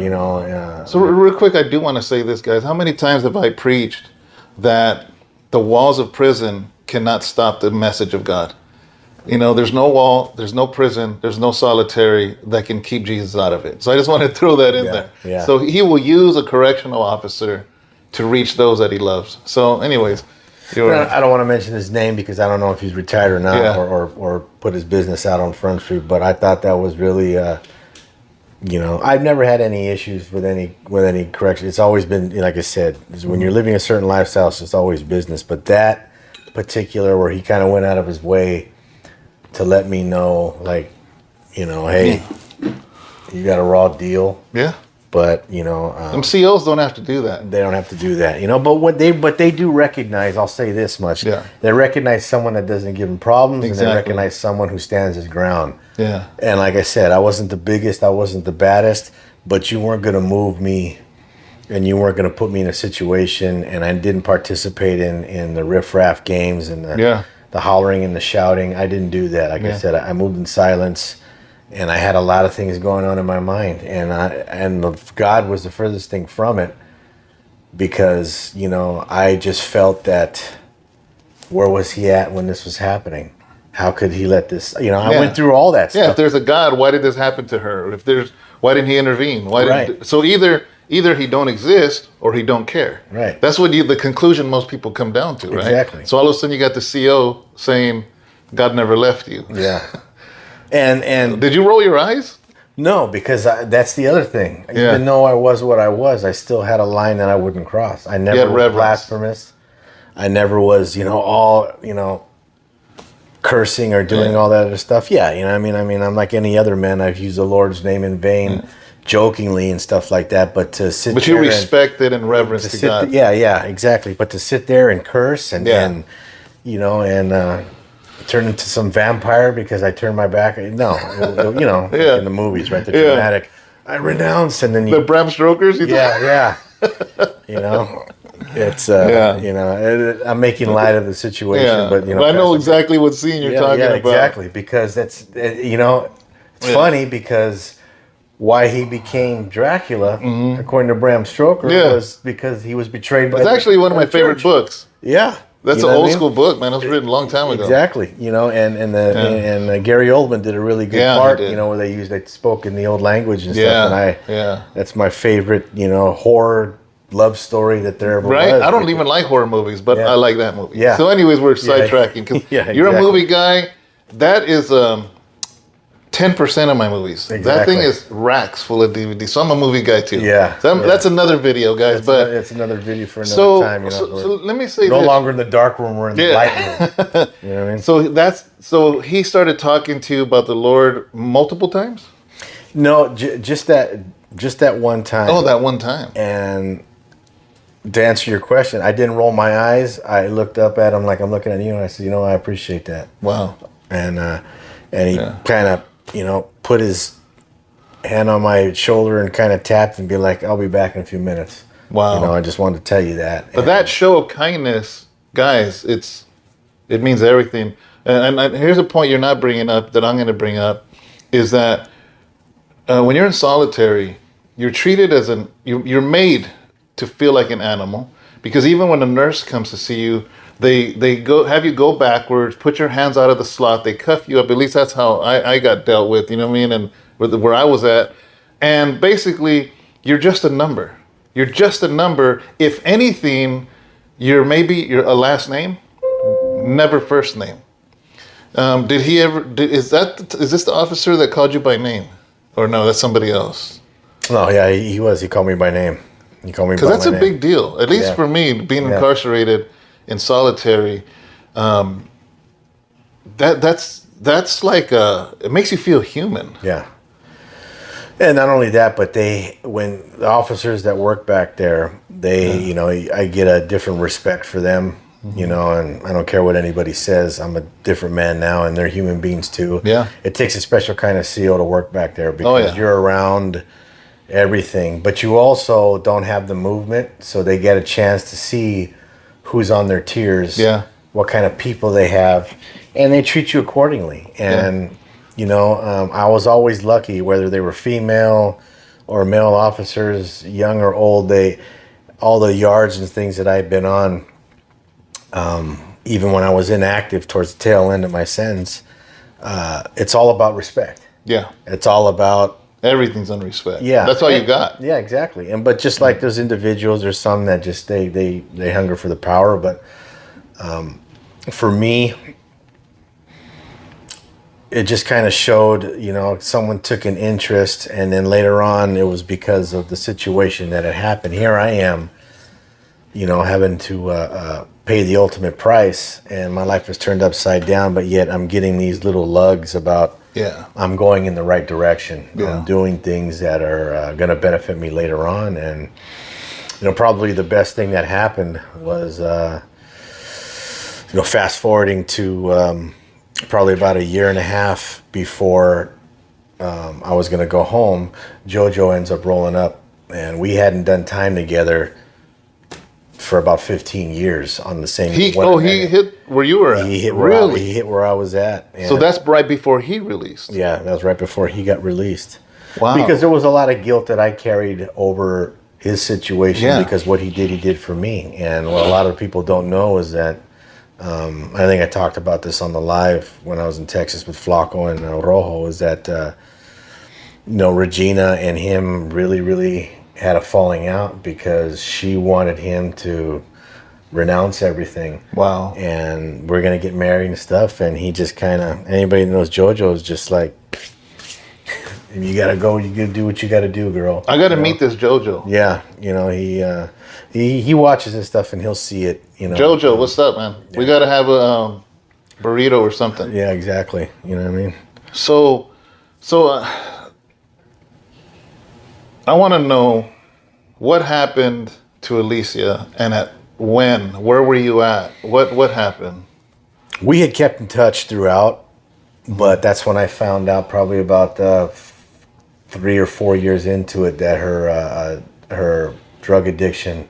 So real quick, I do want to say this, guys. How many times have I preached that the walls of prison cannot stop the message of God? There's no wall, there's no prison, there's no solitary that can keep Jesus out of it. So I just want to throw that in there. Yeah. So he will use a correctional officer to reach those that he loves. So anyways, I don't want to mention his name because I don't know if he's retired or not, Yeah. or put his business out on Front Street. But I thought that was really, I've never had any issues with any correction. It's always been, like I said, when you're living a certain lifestyle, it's always business. But that particular, where he kind of went out of his way to let me know, like, hey, you got a raw deal. Yeah. But Them COs don't have to do that. they don't have to do that, But they do recognize. I'll say this much: Yeah. they recognize someone that doesn't give them problems, and Exactly. they recognize someone who stands his ground. Yeah. And like I said, I wasn't the biggest, I wasn't the baddest, but you weren't going to move me, and you weren't going to put me in a situation, and I didn't participate in the riffraff games and the hollering and the shouting. I didn't do that. Like I said, I moved in silence. And I had a lot of things going on in my mind, and God was the furthest thing from it, because I just felt that, where was he at when this was happening? How could he let this? I went through all that Yeah. stuff. If there's a God, why did this happen to her? Why didn't he intervene? Right. So either he don't exist or he don't care. Right. That's what the conclusion most people come down to, right? Exactly. So all of a sudden you got the CO saying, God never left you. Yeah. And Did you roll your eyes? no, because that's the other thing. Yeah. Even though I was what I was, I still had a line that I wouldn't cross. I never was reverence. blasphemous. I never was, cursing or doing all that other stuff. Yeah, I mean, I'm like any other man. I've used the Lord's name in vain, jokingly and stuff like that. But to sit, But there you respected and reverenced to sit God. yeah, exactly. But to sit there and curse and turn into some vampire because I turned my back. No, like in the movies, right? The dramatic. I renounce, and then The Bram Stokers? You thought? yeah. It's I'm making light of the situation, Yeah. but I know exactly what scene you're talking about. exactly, because that's it's funny because why he became Dracula, according to Bram Stoker, was because he was betrayed by. It's actually one of my the favorite church. books. Yeah, That's You an know what I old mean? school book, man. It was written a long time ago. Exactly, and Gary Oldman did a really good Yeah, he part, did. where they spoke in the old language and Yeah, stuff, and yeah. that's my favorite, horror love story that there ever Right? was. I don't even like horror movies, but Yeah. I like that movie. Yeah. So anyways, we're sidetracking because Yeah, you're a exactly. movie guy. That is 10% of my movies. That Exactly. thing is racks full of DVDs. So I'm a movie guy too. Yeah, So yeah. that's another video, guys. It's another video for another so, time. so let me say no this. longer in the dark room, we're in the light room. You know what I mean? So he started talking to you about the Lord multiple times? No, just that one time. Oh, that one time. And to answer your question, I didn't roll my eyes. I looked up at him like I'm looking at you, and I said, I appreciate that. Wow. And he kind of, put his hand on my shoulder and kind of tapped and be like, I'll be back in a few minutes. Wow. I just wanted to tell you that. But that show of kindness, guys, it means everything. And here's a point you're not bringing up that I'm going to bring up, is that when you're in solitary, you're treated as you're made to feel like an animal, because even when a nurse comes to see you, they have you go backwards, put your hands out of the slot, they cuff you up. At least that's how I got dealt with, you know what I mean? And where I was at. And basically, you're just a number. You're just a number. If anything, you're a last name, never first name. Did he ever? Is this the officer that called you by name, or no? That's somebody else. No, yeah, he was. He called me by name. He called me by Because that's my a name. big deal. At least Yeah. for me, being Yeah. incarcerated in solitary, that's like it makes you feel human. Yeah. And not only that, but when the officers that work back there, you know, I get a different respect for them, you know, and I don't care what anybody says. I'm a different man now, and they're human beings too. Yeah. It takes a special kind of CO to work back there because yeah. you're around everything, but you also don't have the movement, so they get a chance to see who's on their tiers, Yeah. what kind of people they have, and they treat you accordingly. And you know, I was always lucky, whether they were female or male officers, young or old. All the yards and things that I've been on, even when I was inactive towards the tail end of my sentence, it's all about respect. Yeah. It's all about Everything's on respect. yeah. That's all you got. Yeah, exactly. But just like those individuals, there's some that just they hunger for the power. But for me, it just kind of showed, you know, someone took an interest, and then later on, it was because of the situation that had happened. Here I am, you know, having to pay the ultimate price, and my life was turned upside down. But yet, I'm getting these little lugs about. Yeah. I'm going in the right direction. Yeah. I'm doing things that are going to benefit me later on. And, you know, probably the best thing that happened was, you know, fast forwarding to probably about a year and a half before I was going to go home, JoJo ends up rolling up. And we hadn't done time together for about 15 years on the same. He hit where you were at. He hit where I was at. And So that's right before he released. yeah, that was right before he got released. Wow. Because there was a lot of guilt that I carried over his situation Yeah. because what he did for me. And what a lot of people don't know is that I think I talked about this on the live when I was in Texas with Flaco and Rojo, is that you know, Regina and him really had a falling out because she wanted him to renounce everything. Wow. And we're gonna get married and stuff, and he just kind of, anybody that knows JoJo is just like, you gotta go, you gotta do what you gotta do, girl. I got to You know? meet this JoJo. Yeah, you know, he watches this stuff and he'll see it, you know. JoJo, what's up, man? We got to have a burrito or something. Yeah, exactly. You know what I mean? So I want to know what happened to Alicia and at when. Where were you at? What happened? We had kept in touch throughout, but that's when I found out, probably about 3 or 4 years into it, that her drug addiction,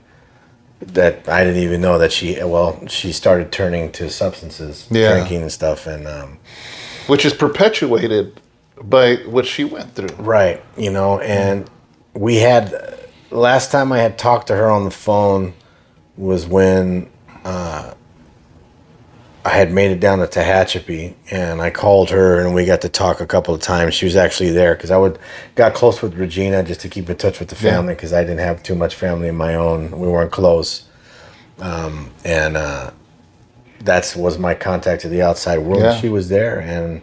that I didn't even know that she started turning to substances, Yeah. drinking and stuff, and Which is perpetuated by what she went through. right, you know. And we had, last time I had talked to her on the phone was when I had made it down to Tehachapi, and I called her and we got to talk a couple of times. She was actually there because got close with Regina just to keep in touch with the family, because I didn't have too much family of my own. We weren't close. And that was my contact to the outside world. Yeah. She was there and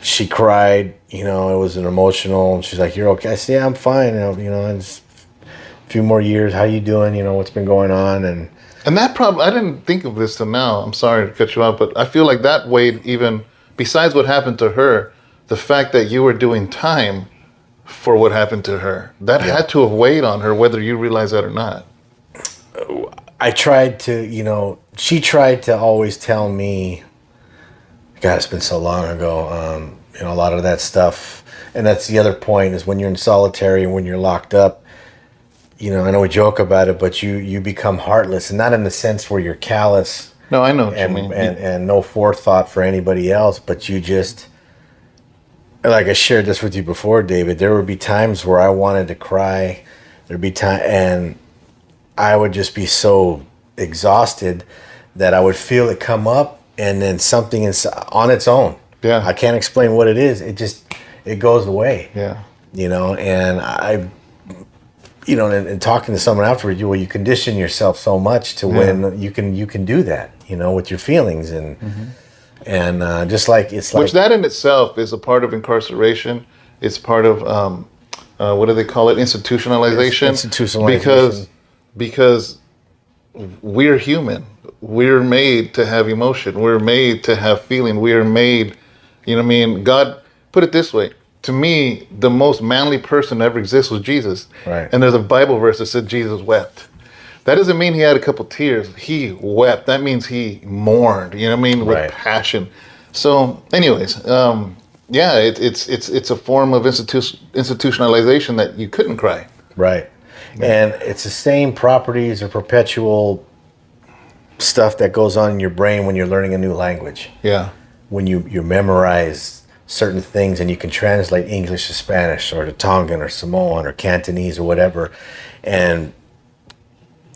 she cried, you know, it was an emotional. She's like, "You're okay?" I said, "Yeah, I'm fine. You know, it's a few more years. How you doing? You know, what's been going on?" And that problem, I didn't think of this till now. I'm sorry to cut you off, but I feel like that weighed even, besides what happened to her, the fact that you were doing time for what happened to her. That had to have weighed on her, whether you realize that or not. I tried to, you know, she tried to always tell me, God, it's been so long ago, you know, a lot of that stuff. And that's the other point, is when you're in solitary and when you're locked up, you know, I know we joke about it, but you become heartless, and not in the sense where you're callous No, I know what you and, mean. and no forethought for anybody else, but you just, like I shared this with you before, David, there would be times where I wanted to cry. There'd be time, and I would just be so exhausted that I would feel it come up, and then something on its own. Yeah. I can't explain what it is. It goes away. Yeah. You know, and you know, and talking to someone afterward, you condition yourself so much to when you can do that, you know, with your feelings and just like it's like Which that in itself is a part of incarceration. It's part of what do they call it? Institutionalization. Institutionalization. Because we're human. We're made to have emotion. We're made to have feeling. We are made, you know what I mean? God put it this way. To me, the most manly person that ever exists was Jesus. Right. And there's a Bible verse that said Jesus wept. That doesn't mean he had a couple tears. He wept. That means he mourned, you know what I mean? With Right. passion. So anyways, yeah, it's a form of institutionalization that you couldn't cry. Right. And it's the same properties or perpetual stuff that goes on in your brain when you're learning a new language. Yeah. When you memorize certain things and you can translate English to Spanish or to Tongan or Samoan or Cantonese or whatever. And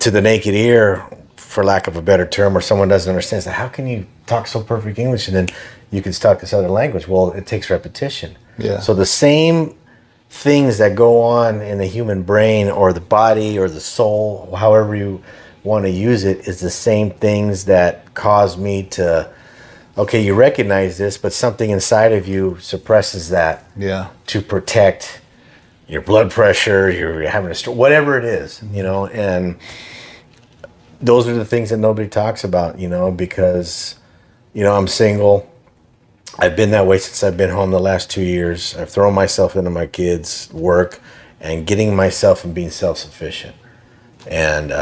to the naked ear, for lack of a better term, or someone doesn't understand, so how can you talk so perfect English and then you can talk this other language? Well, it takes repetition. Yeah. So the same things that go on in the human brain or the body or the soul, however you want to use it, is the same things that cause me to, okay, you recognize this, but something inside of you suppresses that Yeah. to protect your blood pressure, you're having a stroke, whatever it is, you know, and those are the things that nobody talks about, you know, because, you know, I'm single. I've been that way since I've been home the last 2 years. I've thrown myself into my kids' work and getting myself and being self-sufficient. And,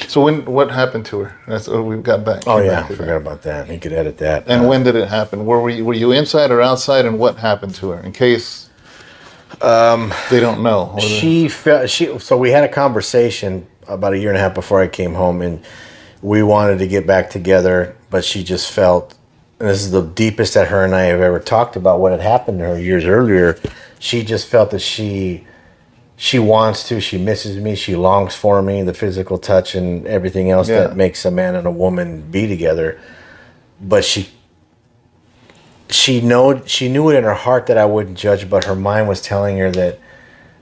So what happened to her? That's what we got back. oh Came yeah, back I to forgot that. about that. You could edit that. And when did it happen? Were you inside or outside, and what happened to her? In case they don't know. So we had a conversation about a year and a half before I came home, and we wanted to get back together, but she just felt, and this is the deepest that her and I have ever talked about what had happened to her years earlier. She just felt that she wants to, she misses me, she longs for me, the physical touch and everything else Yeah. that makes a man and a woman be together. But she knew it in her heart that I wouldn't judge, but her mind was telling her that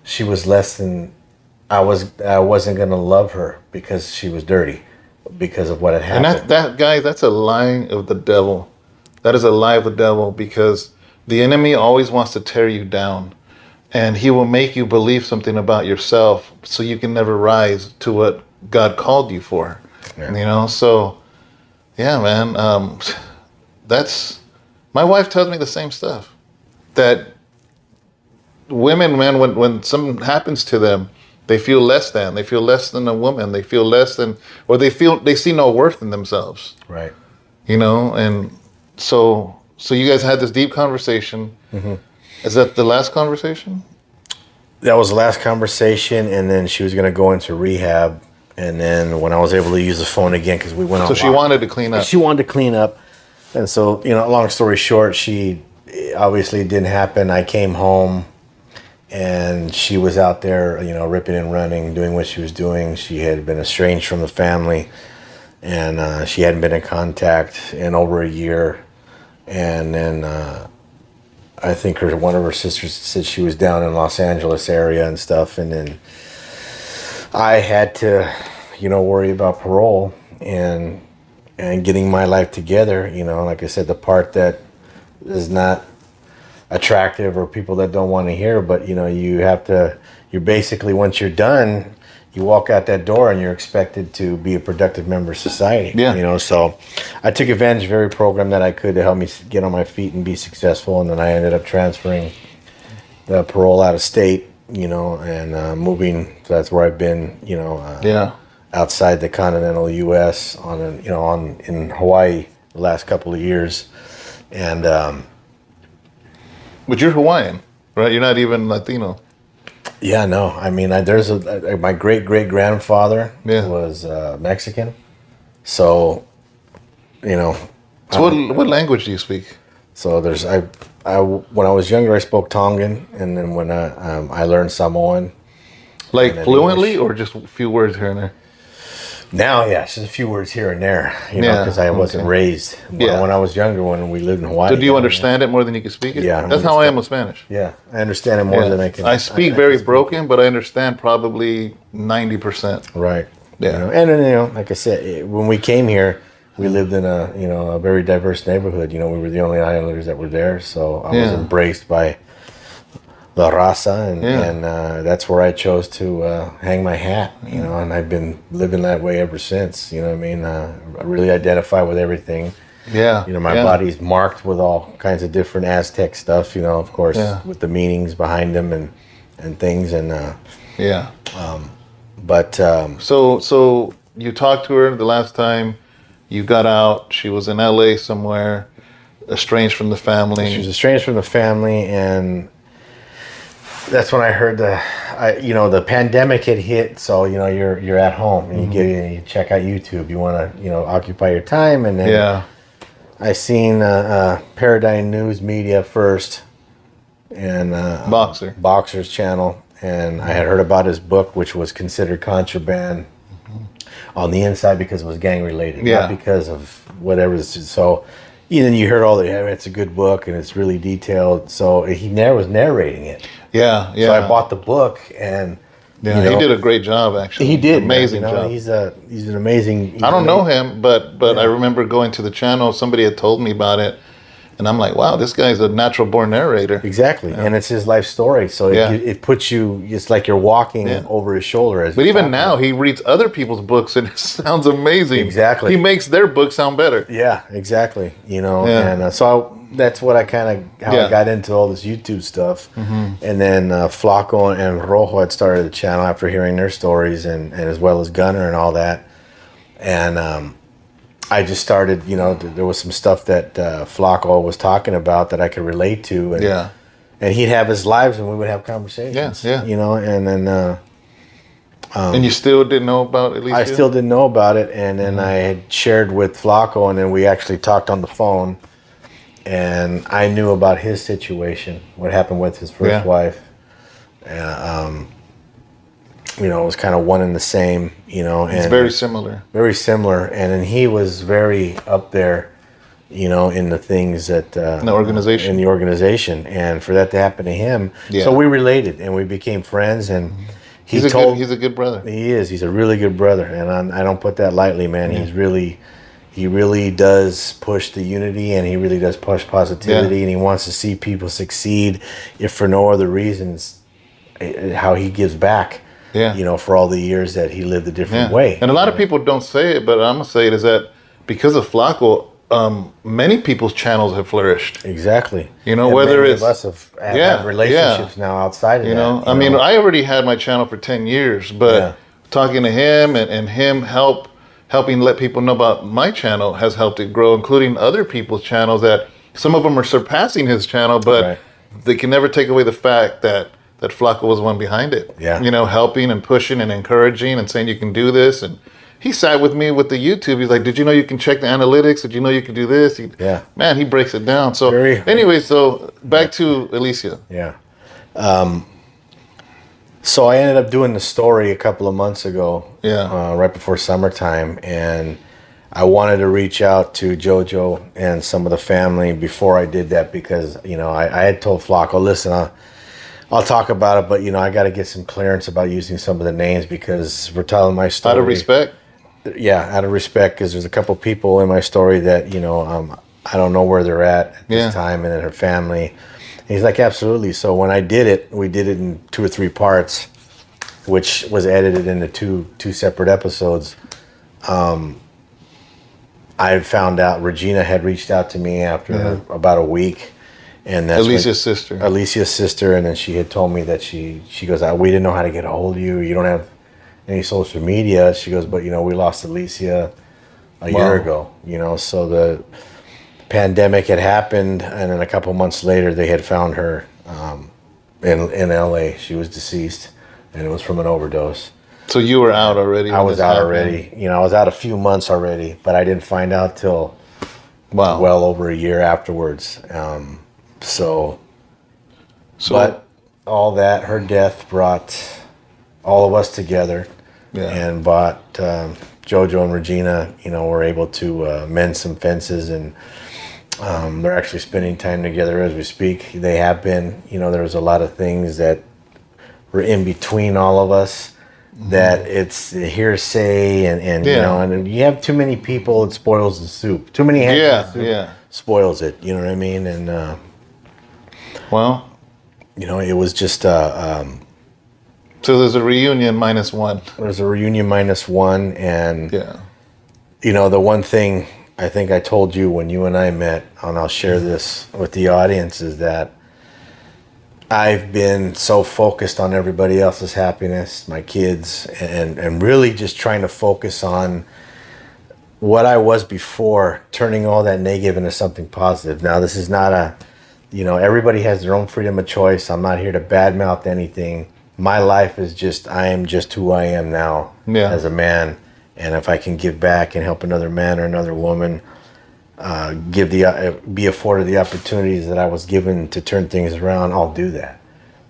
she was less than, I wasn't going to love her because she was dirty, because of what had And happened. that guy, that's a lie of the devil. That is a lie of the devil, because the enemy always wants to tear you down, and he will make you believe something about yourself so you can never rise to what God called you for. Yeah. You know, so yeah, man. That's, my wife tells me the same stuff. That women, man, when something happens to them, they feel less than. They feel less than a woman. They feel less than, or they see no worth in themselves. Right. You know, and so you guys had this deep conversation. Mm-hmm. Is that the last conversation? That was the last conversation, and then she was going to go into rehab. And then when I was able to use the phone again, because we went on. So she wanted to clean up. She wanted to clean up. And so, you know, long story short, she obviously it didn't happen. I came home and she was out there, you know, ripping and running, doing what she was doing. She had been estranged from the family, and she hadn't been in contact in over a year. And then I think one of her sisters said she was down in Los Angeles area and stuff. And then I had to, you know, worry about parole and getting my life together. You know, like I said, the part that is not attractive or people that don't want to hear, but you know, you're basically, once you're done, you walk out that door and you're expected to be a productive member of society. Yeah. You know, so I took advantage of every program that I could to help me get on my feet and be successful. And then I ended up transferring the parole out of state, you know, and moving. So that's where I've been, you know, Yeah. outside the continental U.S. in Hawaii the last couple of years. And But you're Hawaiian, right? You're not even Latino. yeah, no, I mean, my great grandfather Yeah. was Mexican, so you know. So what language do you speak? So there's I when I was younger I spoke Tongan, and then when I learned Samoan. Like And then fluently, English. or just a few words here and there? Now, yeah, it's just a few words here and there, you know, Yeah, because I wasn't okay. raised Yeah. when I was younger, when we lived in Hawaii. So do you understand it more than you can speak it? Yeah, I That's how I am with Spanish. Yeah, I understand it more Yeah. than I can. I speak I very can speak broken, but I understand probably 90%. Right. Yeah. You know, and then, you know, like I said, when we came here, we lived in a very diverse neighborhood. You know, we were the only Islanders that were there, so I was Yeah. embraced by La Raza, and Yeah. that's where I chose to hang my hat. You know, and I've been living that way ever since. You know what I mean? I really identify with everything. Yeah. You know, my yeah. body's marked with all kinds of different Aztec stuff. You know, of course, Yeah. with the meanings behind them and things. And Yeah. but So you talked to her the last time you got out. She was in LA somewhere, estranged from the family. she was estranged from the family, and that's when I heard the pandemic had hit. So you know, you're at home and you get in and you check out YouTube. You want to occupy your time, and then Yeah. I seen Paradigm News Media first, and Boxer's channel, and I had heard about his book, which was considered contraband on the inside because it was gang related, Yeah. not because of whatever. So, then you heard all it's a good book and it's really detailed. So he was narrating it. Yeah. Yeah. So I bought the book, and Yeah. He did a great job, actually. he did Amazing man, job. He's an amazing. I don't know him, but I remember going to the channel. Somebody had told me about it, and I'm like, wow, this guy's a natural born narrator. Exactly, and it's his life story, so Yeah. it puts you. It's like you're walking over his shoulder. But even now, he reads other people's books, and it sounds amazing. Exactly. He makes their books sound better. Yeah, exactly. Yeah. And so that's what I I got into all this YouTube stuff. And then Flaco and Rojo had started the channel after hearing their stories, and as well as Gunner and all that. And I just started, there was some stuff that Flaco was talking about that I could relate to. And, Yeah. and he'd have his lives and we would have conversations. Yeah. And then And you still didn't know about Alicia? I still didn't know about it. And then I had shared with Flaco, and then we actually talked on the phone. And I knew about his situation, what happened with his first wife. It was kind of one and the same, and It's very similar. very similar. And then he was very up there, in the things that In the organization. in the organization, and for that to happen to him, Yeah. so we related and we became friends. And He's a good brother. he is. He's a really good brother, and I don't put that lightly, man. He really does push the unity, and he really does push positivity, and he wants to see people succeed, if for no other reasons, how he gives back. Yeah. For all the years that he lived a different Yeah. way. And a lot of people don't say it, but I'm gonna say it is that because of Flaco, many people's channels have flourished. Exactly. And whether many it's of us have relationships now outside of that. I mean, I already had my channel for 10 years, but talking to him and him helping let people know about my channel has helped it grow, including other people's channels that some of them are surpassing his channel, but they can never take away the fact that Flaco was one behind it. Yeah. Helping and pushing and encouraging and saying you can do this. And he sat with me with the YouTube. He's like, did you know you can check the analytics? Did you know you can do this? Man, he breaks it down. So anyway, so back to Alicia. Yeah. So I ended up doing the story a couple of months ago. Right before summertime, and I wanted to reach out to JoJo and some of the family before I did that, because I had told Flaco, listen, I'll talk about it, but I got to get some clearance about using some of the names, because we're telling my story Out of respect. Yeah, out of respect, because there's a couple people in my story that I don't know where they're at this time, and then her family. And he's like, absolutely. So when I did it, we did it in 2 or 3 parts, which was edited into two separate episodes. I found out Regina had reached out to me after about a week, and that's Alicia's sister. Alicia's sister, and then she had told me that she goes, we didn't know how to get a hold of you. You don't have any social media. She goes, but we lost Alicia a year ago. So the pandemic had happened, and then a couple months later they had found her in LA. She was deceased, and it was from an overdose. So you were out already? I was out already. I was out a few months already, but I didn't find out till well over a year afterwards. But all that, her death brought all of us together. and bought JoJo and Regina. You know, were able to mend some fences, and they're actually spending time together as we speak. They have been. You know, there was a lot of things that were in between all of us. That it's hearsay and you know, and you have too many people, it spoils the soup. Too many hands in the soup spoils it. You know what I mean? And well, you know, it was just so there's a reunion -1. There's a reunion -1, and you know, the one thing I think I told you when you and I met, and I'll share this with the audience, is that I've been so focused on everybody else's happiness, my kids, and really just trying to focus on what I was before, turning all that negative into something positive. Now, this is not you know, everybody has their own freedom of choice. I'm not here to badmouth anything. My life is just, I am just who I am now as a man. And if I can give back and help another man or another woman, be afforded the opportunities that I was given to turn things around, I'll do that,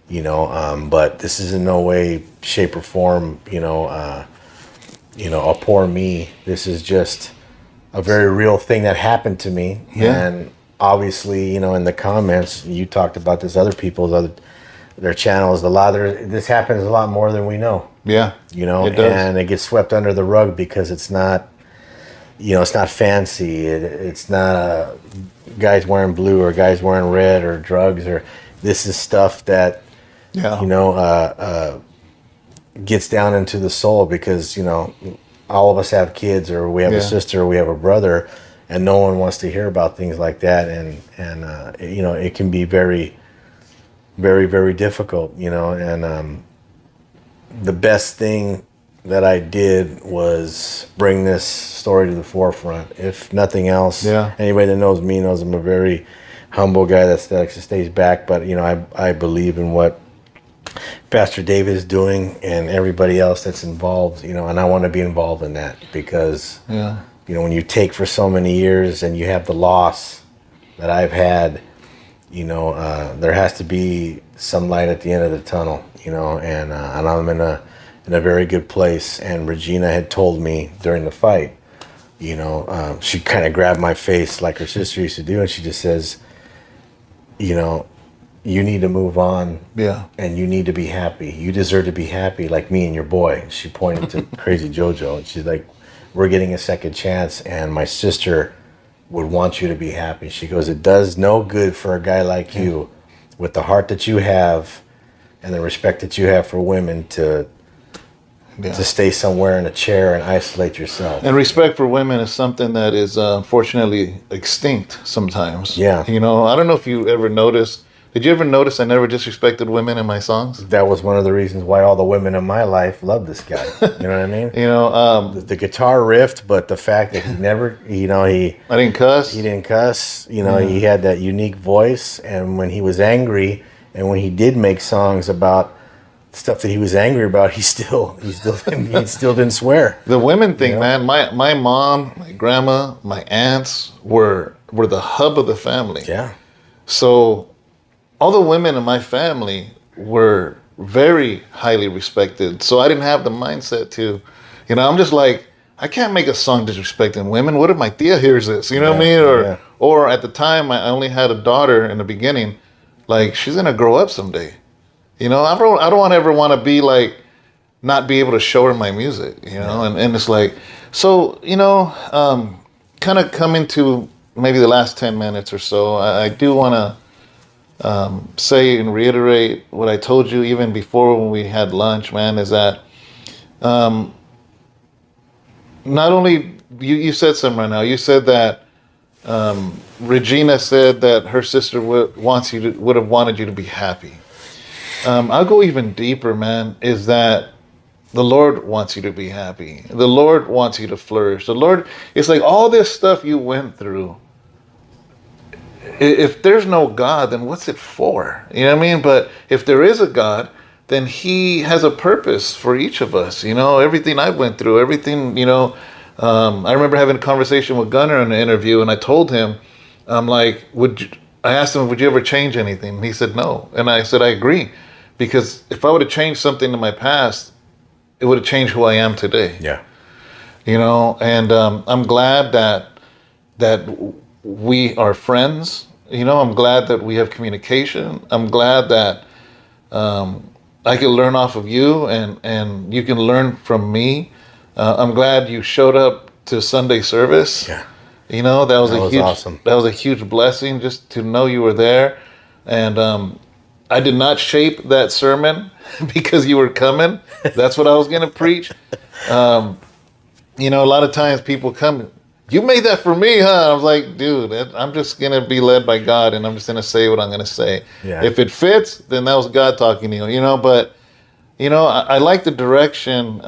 you know. But this is in no way, shape, or form, you know, a poor me. This is just a very real thing that happened to me. And obviously, you know, in the comments, you talked about this, other people's their channels. This happens a lot more than we know. You know, it does. And it gets swept under the rug because it's not. You know, it's not fancy. It's not guys wearing blue or guys wearing red or drugs, or this is stuff that, you know, gets down into the soul, because, you know, all of us have kids, or we have a sister, or we have a brother, and no one wants to hear about things like that. And you know, it can be very, very, very difficult, you know, and the best thing that I did was bring this story to the forefront. If nothing else, anybody that knows me knows I'm a very humble guy that stays back. But, you know, I believe in what Pastor David is doing and everybody else that's involved, you know, and I want to be involved in that, because, you know, when you take for so many years and you have the loss that I've had, you know, there has to be some light at the end of the tunnel, you know, and I'm in a very good place. And Regina had told me during the fight, you know, she kind of grabbed my face like her sister used to do, and she just says, you know, you need to move on, and you need to be happy. You deserve to be happy like me and your boy. She pointed to Crazy JoJo, and she's like, we're getting a second chance, and my sister would want you to be happy. She goes, it does no good for a guy like you, with the heart that you have and the respect that you have for women, to stay somewhere in a chair and isolate yourself. And respect for women is something that is unfortunately extinct sometimes. You know, I don't know if you ever noticed. Did you ever notice I never disrespected women in my songs? That was one of the reasons why all the women in my life love this guy. You know what I mean? You know, the guitar riffed, but the fact that he never, you know, I didn't cuss. He didn't cuss. You know, he had that unique voice, and when he was angry, and when he did make songs about stuff that he was angry about, he still didn't swear. The women thing, man. My mom, my grandma, my aunts were the hub of the family. So all the women in my family were very highly respected. So I didn't have the mindset to, you know, I'm just like, I can't make a song disrespecting women. What if my tia hears this? You know what I mean? Or at the time, I only had a daughter in the beginning. Like, she's gonna grow up someday. You know, I don't ever want to be like, not be able to show her my music, you know? And it's like, so, you know, kind of coming to maybe the last 10 minutes or so, I do want to say and reiterate what I told you even before when we had lunch, man, is that not only, you said something right now, you said that Regina said that her sister would have wanted you to be happy. I'll go even deeper, man, is that the Lord wants you to be happy. The Lord wants you to flourish. The Lord, it's like all this stuff you went through. If there's no God, then what's it for? You know what I mean? But if there is a God, then He has a purpose for each of us. You know, everything I went through, everything, you know, I remember having a conversation with Gunnar in an interview, and I told him, I'm like, I asked him, would you ever change anything? And he said, no. And I said, I agree. Because if I would have changed something in my past, it would have changed who I am today. Yeah. You know, and I'm glad that we are friends. You know, I'm glad that we have communication. I'm glad that I can learn off of you, and you can learn from me. I'm glad you showed up to Sunday service. Yeah. You know, that was awesome. That was a huge blessing just to know you were there. And I did not shape that sermon because you were coming. That's what I was going to preach. You know, a lot of times people come, you made that for me, huh? I was like, dude, I'm just going to be led by God, and I'm just going to say what I'm going to say. Yeah. If it fits, then that was God talking to you, know, but, you know, I like the direction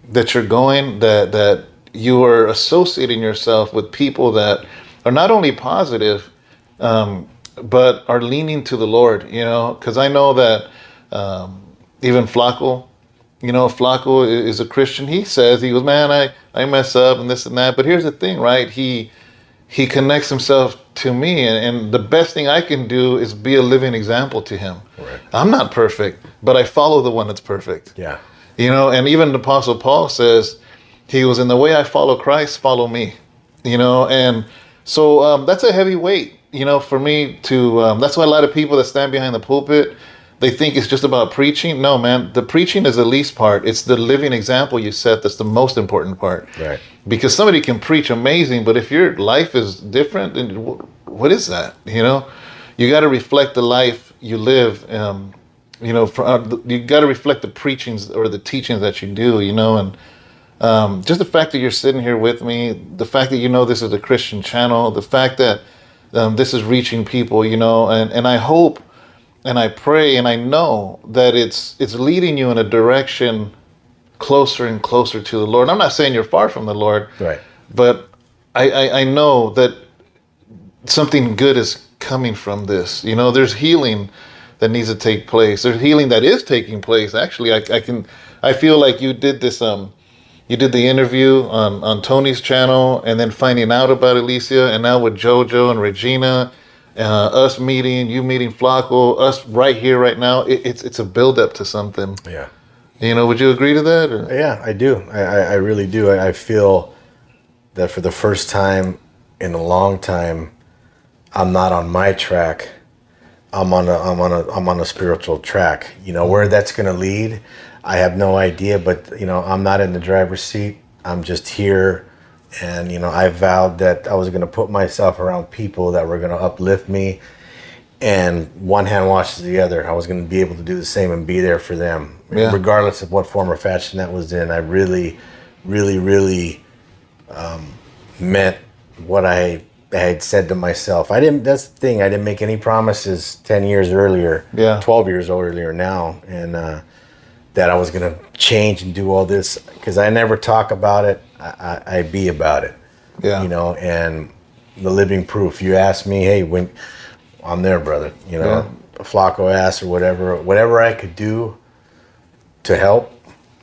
that you're going, that you are associating yourself with people that are not only positive, but are leaning to the Lord, you know, because I know that even Flaco, you know, Flaco is a Christian. He says, he goes, man, I mess up and this and that. But here's the thing, right? He connects himself to me. And the best thing I can do is be a living example to him. Right. I'm not perfect, but I follow the one that's perfect. Yeah. You know, and even the Apostle Paul says, he was in the way I follow Christ, follow me. You know, and so that's a heavy weight, you know, for me to, that's why a lot of people that stand behind the pulpit, they think it's just about preaching. No, man, the preaching is the least part. It's the living example you set that's the most important part. Right. Because somebody can preach amazing, but if your life is different, then what is that? You know, you got to reflect the life you live. You know, you got to reflect the preachings or the teachings that you do, you know, and just the fact that you're sitting here with me, the fact that you know this is a Christian channel, the fact that this is reaching people, you know, and I hope and I pray and I know that it's leading you in a direction closer and closer to the Lord. I'm not saying you're far from the Lord, Right. but I know that something good is coming from this. You know, there's healing that needs to take place. There's healing that is taking place. Actually, I feel like you did this. You did the interview on Tony's channel, and then finding out about Alicia, and now with JoJo and Regina, us meeting, you meeting Flaco, us right here, right now. It's a build up to something. Yeah. You know, would you agree to that? Or? Yeah, I do. I really do. I feel that for the first time in a long time, I'm not on my track. I'm on a spiritual track. You know, where that's going to lead, I have no idea. But you know, I'm not in the driver's seat. I'm just here, and you know, I vowed that I was going to put myself around people that were going to uplift me. And one hand washes the other. I was going to be able to do the same and be there for them, regardless of what form or fashion that was in. I really, really, really meant what I had said to myself. That's the thing. I didn't make any promises 10 years earlier, 12 years earlier now, and that I was going to change and do all this, because I never talk about it. I be about it. Yeah. You know, and the living proof. You ask me, hey, when I'm there, brother, you know, Flaco asked or whatever I could do to help,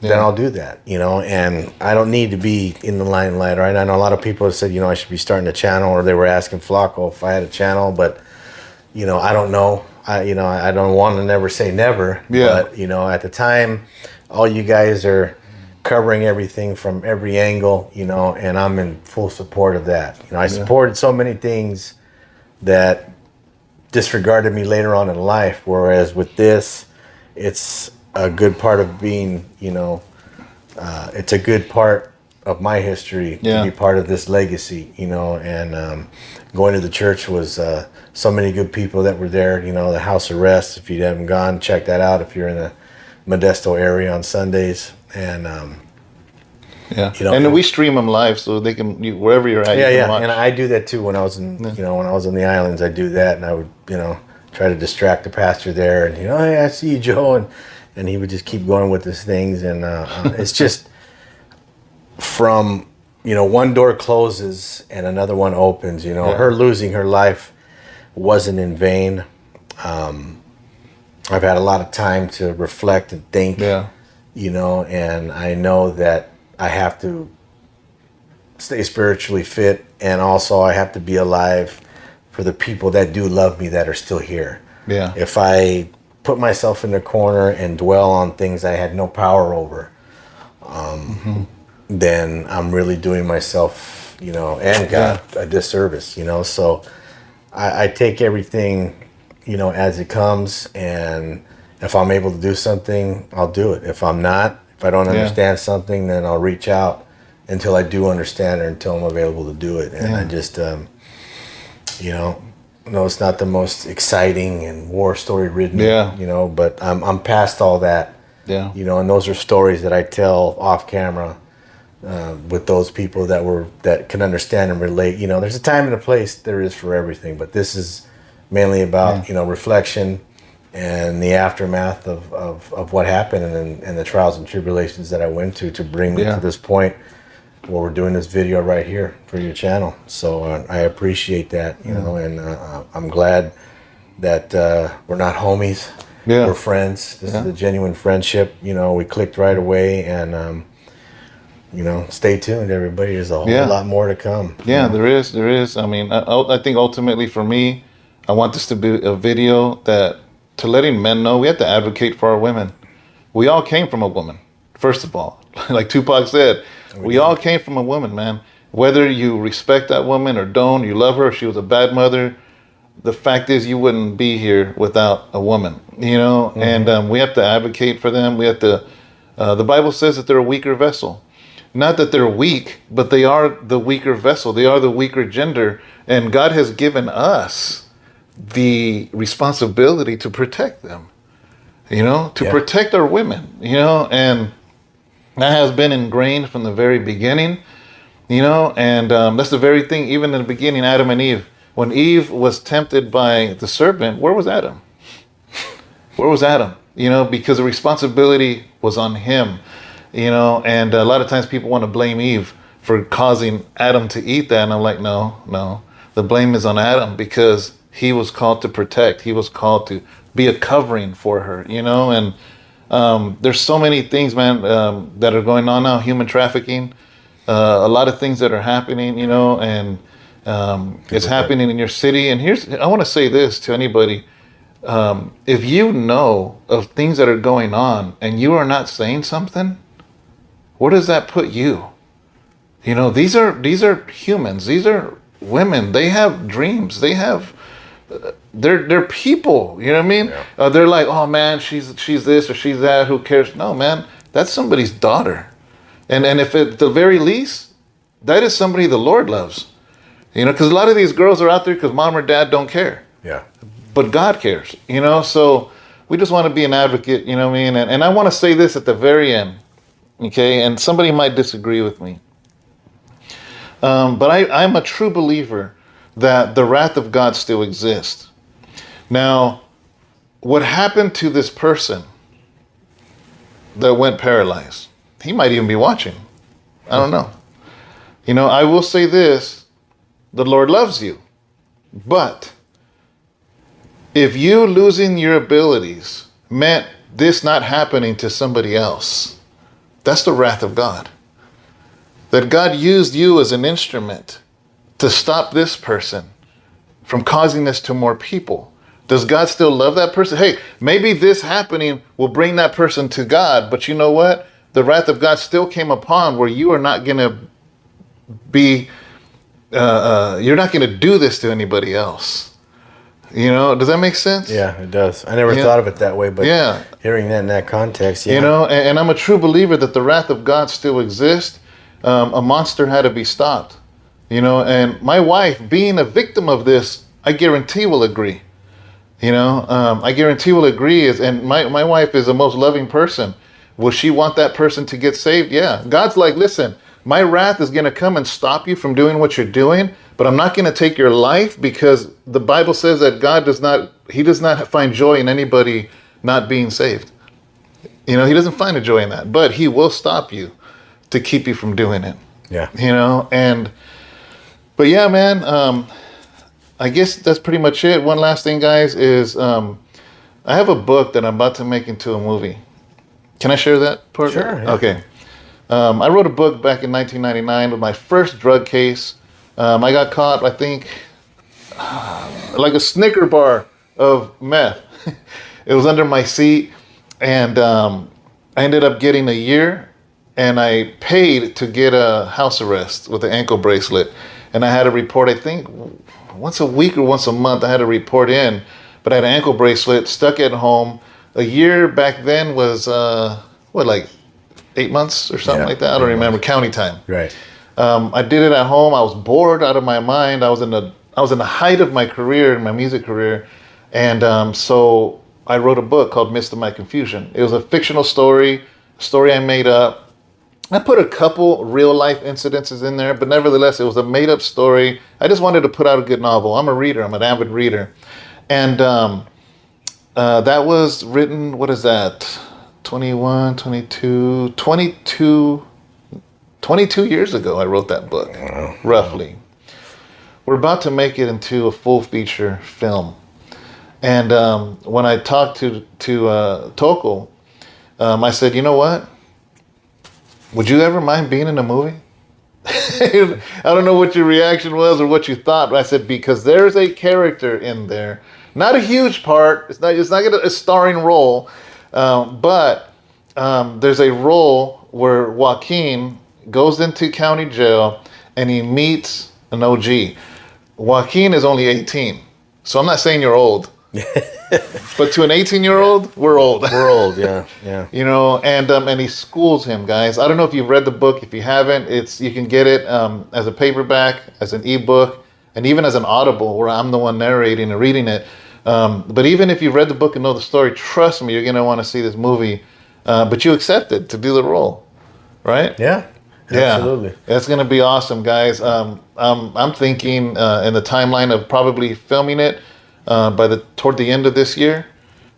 then I'll do that, you know, and I don't need to be in the limelight, right? I know a lot of people have said, you know, I should be starting a channel, or they were asking Flaco if I had a channel, but, you know, I don't know. I don't want to never say never, but, you know, at the time, all you guys are covering everything from every angle, you know, and I'm in full support of that. You know, I supported so many things that disregarded me later on in life, whereas with this, it's a good part of being, you know, it's a good part of my history to be part of this legacy, you know, and going to the church was so many good people that were there, you know, the House of Rest. If you haven't gone, check that out if you're in the Modesto area on Sundays. And you know, and we stream them live, so they can wherever you're at. You can watch. And I do that too when I was in, you know, when I was in the islands. I do that, and I would, you know, try to distract the pastor there, and you know, hey, I see you, Joe, and he would just keep going with his things, and it's just from, you know, one door closes and another one opens. You know, her losing her life wasn't in vain. I've had a lot of time to reflect and think. You know, and I know that I have to stay spiritually fit, and also I have to be alive for the people that do love me that are still here. If I put myself in the corner and dwell on things I had no power over, then I'm really doing myself, and God a disservice, So I take everything, as it comes, and if I'm able to do something, I'll do it. If I'm not, if I don't understand something, then I'll reach out until I do understand or until I'm available to do it. And I just, no, it's not the most exciting and war story ridden, but I'm past all that. Yeah. And those are stories that I tell off camera with those people that can understand and relate. There's a time and a place there is for everything, but this is mainly about, reflection and the aftermath of what happened and the trials and tribulations that I went to bring me to this point where we're doing this video right here for your channel. So I appreciate that, and I'm glad that we're not homies. Yeah. We're friends. This is a genuine friendship. We clicked right away, and stay tuned, everybody. There's a whole lot more to come. Yeah, there is. I mean, I think ultimately for me, I want this to be a video to letting men know we have to advocate for our women. We all came from a woman, first of all. Like Tupac said, we all came from a woman, man. Whether you respect that woman or don't, you love her, or she was a bad mother, the fact is you wouldn't be here without a woman, and we have to advocate for them. We have to, the Bible says that they're a weaker vessel. Not that they're weak, but they are the weaker vessel. They are the weaker gender. And God has given us the responsibility to protect them, to protect our women, and that has been ingrained from the very beginning, and that's the very thing, even in the beginning, Adam and Eve. When Eve was tempted by the serpent, where was Adam? Where was Adam? Because the responsibility was on him, and a lot of times people want to blame Eve for causing Adam to eat that. And I'm like, no, the blame is on Adam because he was called to protect. He was called to be a covering for her, and there's so many things, man, that are going on now, human trafficking, a lot of things that are happening, and it's happening in your city. And I want to say this to anybody. If you know of things that are going on and you are not saying something, where does that put you? These are humans. These are women. They have dreams. They have, they're people. You know what I mean? Yeah. They're like, oh man, she's this or she's that. Who cares? No, man, that's somebody's daughter. And if at the very least, that is somebody the Lord loves. Because a lot of these girls are out there because mom or dad don't care. Yeah. But God cares, so we just want to be an advocate, you know what I mean? And I want to say this at the very end, okay? And somebody might disagree with me. But I'm a true believer that the wrath of God still exists. Now, what happened to this person that went paralyzed? He might even be watching. I don't know. I will say this, the Lord loves you, but if you losing your abilities meant this not happening to somebody else, that's the wrath of God. That God used you as an instrument to stop this person from causing this to more people. Does God still love that person? Hey, maybe this happening will bring that person to God, but you know what? The wrath of God still came upon where you are not going to be, you're not going to do this to anybody else. Does that make sense? Yeah, it does. I never thought of it that way, but hearing that in that context, and I'm a true believer that the wrath of God still exists. A monster had to be stopped, and my wife, being a victim of this, I guarantee will agree. I guarantee will agree. And my wife is the most loving person. Will she want that person to get saved? Yeah. God's like, listen, my wrath is going to come and stop you from doing what you're doing, but I'm not going to take your life, because the Bible says that God does not find joy in anybody not being saved. He doesn't find a joy in that, but he will stop you to keep you from doing it. Yeah. But yeah, man, I guess that's pretty much it. One last thing, guys, is I have a book that I'm about to make into a movie. Can I share that part? Sure. Yeah. Okay. I wrote a book back in 1999 with my first drug case. I got caught, I think, like a Snicker bar of meth. It was under my seat, and I ended up getting a year and I paid to get a house arrest with an ankle bracelet, and I had to report. I think once a week or once a month, I had to report in. But I had an ankle bracelet, stuck at home. A year back then was like 8 months or something Yeah, like that. I don't remember county time. Right. I did it at home. I was bored out of my mind. I was in the height of my career, my music career, and so I wrote a book called "Midst of My Confusion." It was a fictional story I made up. I put a couple real life incidences in there, but nevertheless, it was a made up story. I just wanted to put out a good novel. I'm a reader. I'm an avid reader, and that was written. What is that? 21, 22, 22. 22 years ago, I wrote that book, roughly. We're about to make it into a full feature film. And when I talked to Tokol, I said, you know what? Would you ever mind being in a movie? I don't know what your reaction was or what you thought, but I said, because there's a character in there. Not a huge part. It's not a starring role, but there's a role where Joaquin goes into county jail and he meets an OG. Joaquin is only 18. So I'm not saying you're old. But to an 18-year-old, we're old. We're old, yeah. You know, and he schools him, guys. I don't know if you've read the book. If you haven't, you can get it as a paperback, as an ebook, and even as an audible where I'm the one narrating and reading it. But even if you've read the book and know the story, trust me, you're going to want to see this movie. But you accepted to do the role, right? Yeah. Absolutely. Yeah, it's going to be awesome, guys. I'm thinking in the timeline of probably filming it toward the end of this year.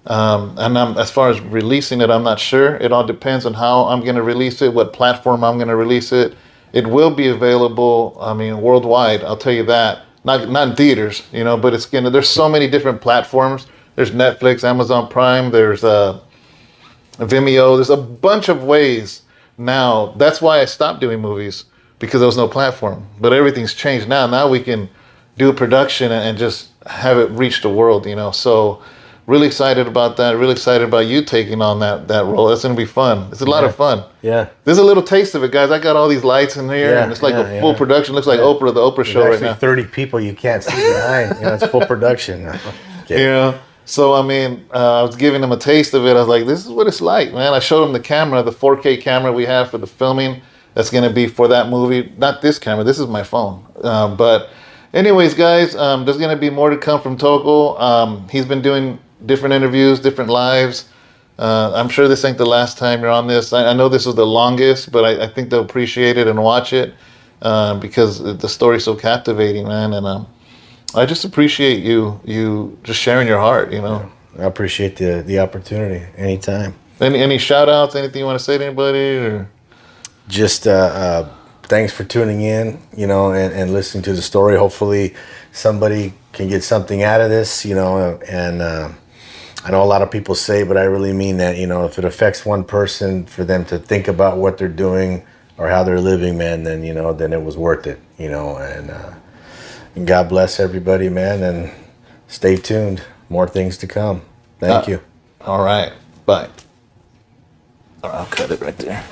And as far as releasing it, I'm not sure. It all depends on how I'm going to release it, what platform I'm going to release it. It will be available, worldwide. I'll tell you that. Not in theaters, but there's so many different platforms. There's Netflix, Amazon Prime, there's Vimeo. There's a bunch of ways now. That's why I stopped doing movies, because there was no platform. But everything's changed now. Now we can do a production and just have it reach the world, So really excited about that. Really excited about you taking on that role. That's going to be fun. It's a lot of fun. Yeah. There's a little taste of it, guys. I got all these lights in here, and it's like a full production. Looks like the Oprah show right now. 30 people you can't see behind. It's full production. Okay. Yeah. So, I was giving them a taste of it. I was like, this is what it's like, man. I showed them the camera, the 4K camera we have for the filming. That's going to be for that movie. Not this camera. This is my phone. But anyways, guys, there's going to be more to come from Tokol. He's been doing different interviews, different lives. I'm sure this ain't the last time you're on this. I know this was the longest, but I think they'll appreciate it and watch it because the story's so captivating, man. And I just appreciate you just sharing your heart, I appreciate the opportunity anytime. Any shout outs, anything you want to say to anybody? Or just thanks for tuning in, and listening to the story. Hopefully somebody can get something out of this, and I know a lot of people say, but I really mean that, if it affects one person, for them to think about what they're doing or how they're living, man, then it was worth it, and God bless everybody, man, and stay tuned. More things to come. Thank you. All right. Bye. All right, I'll cut it right there.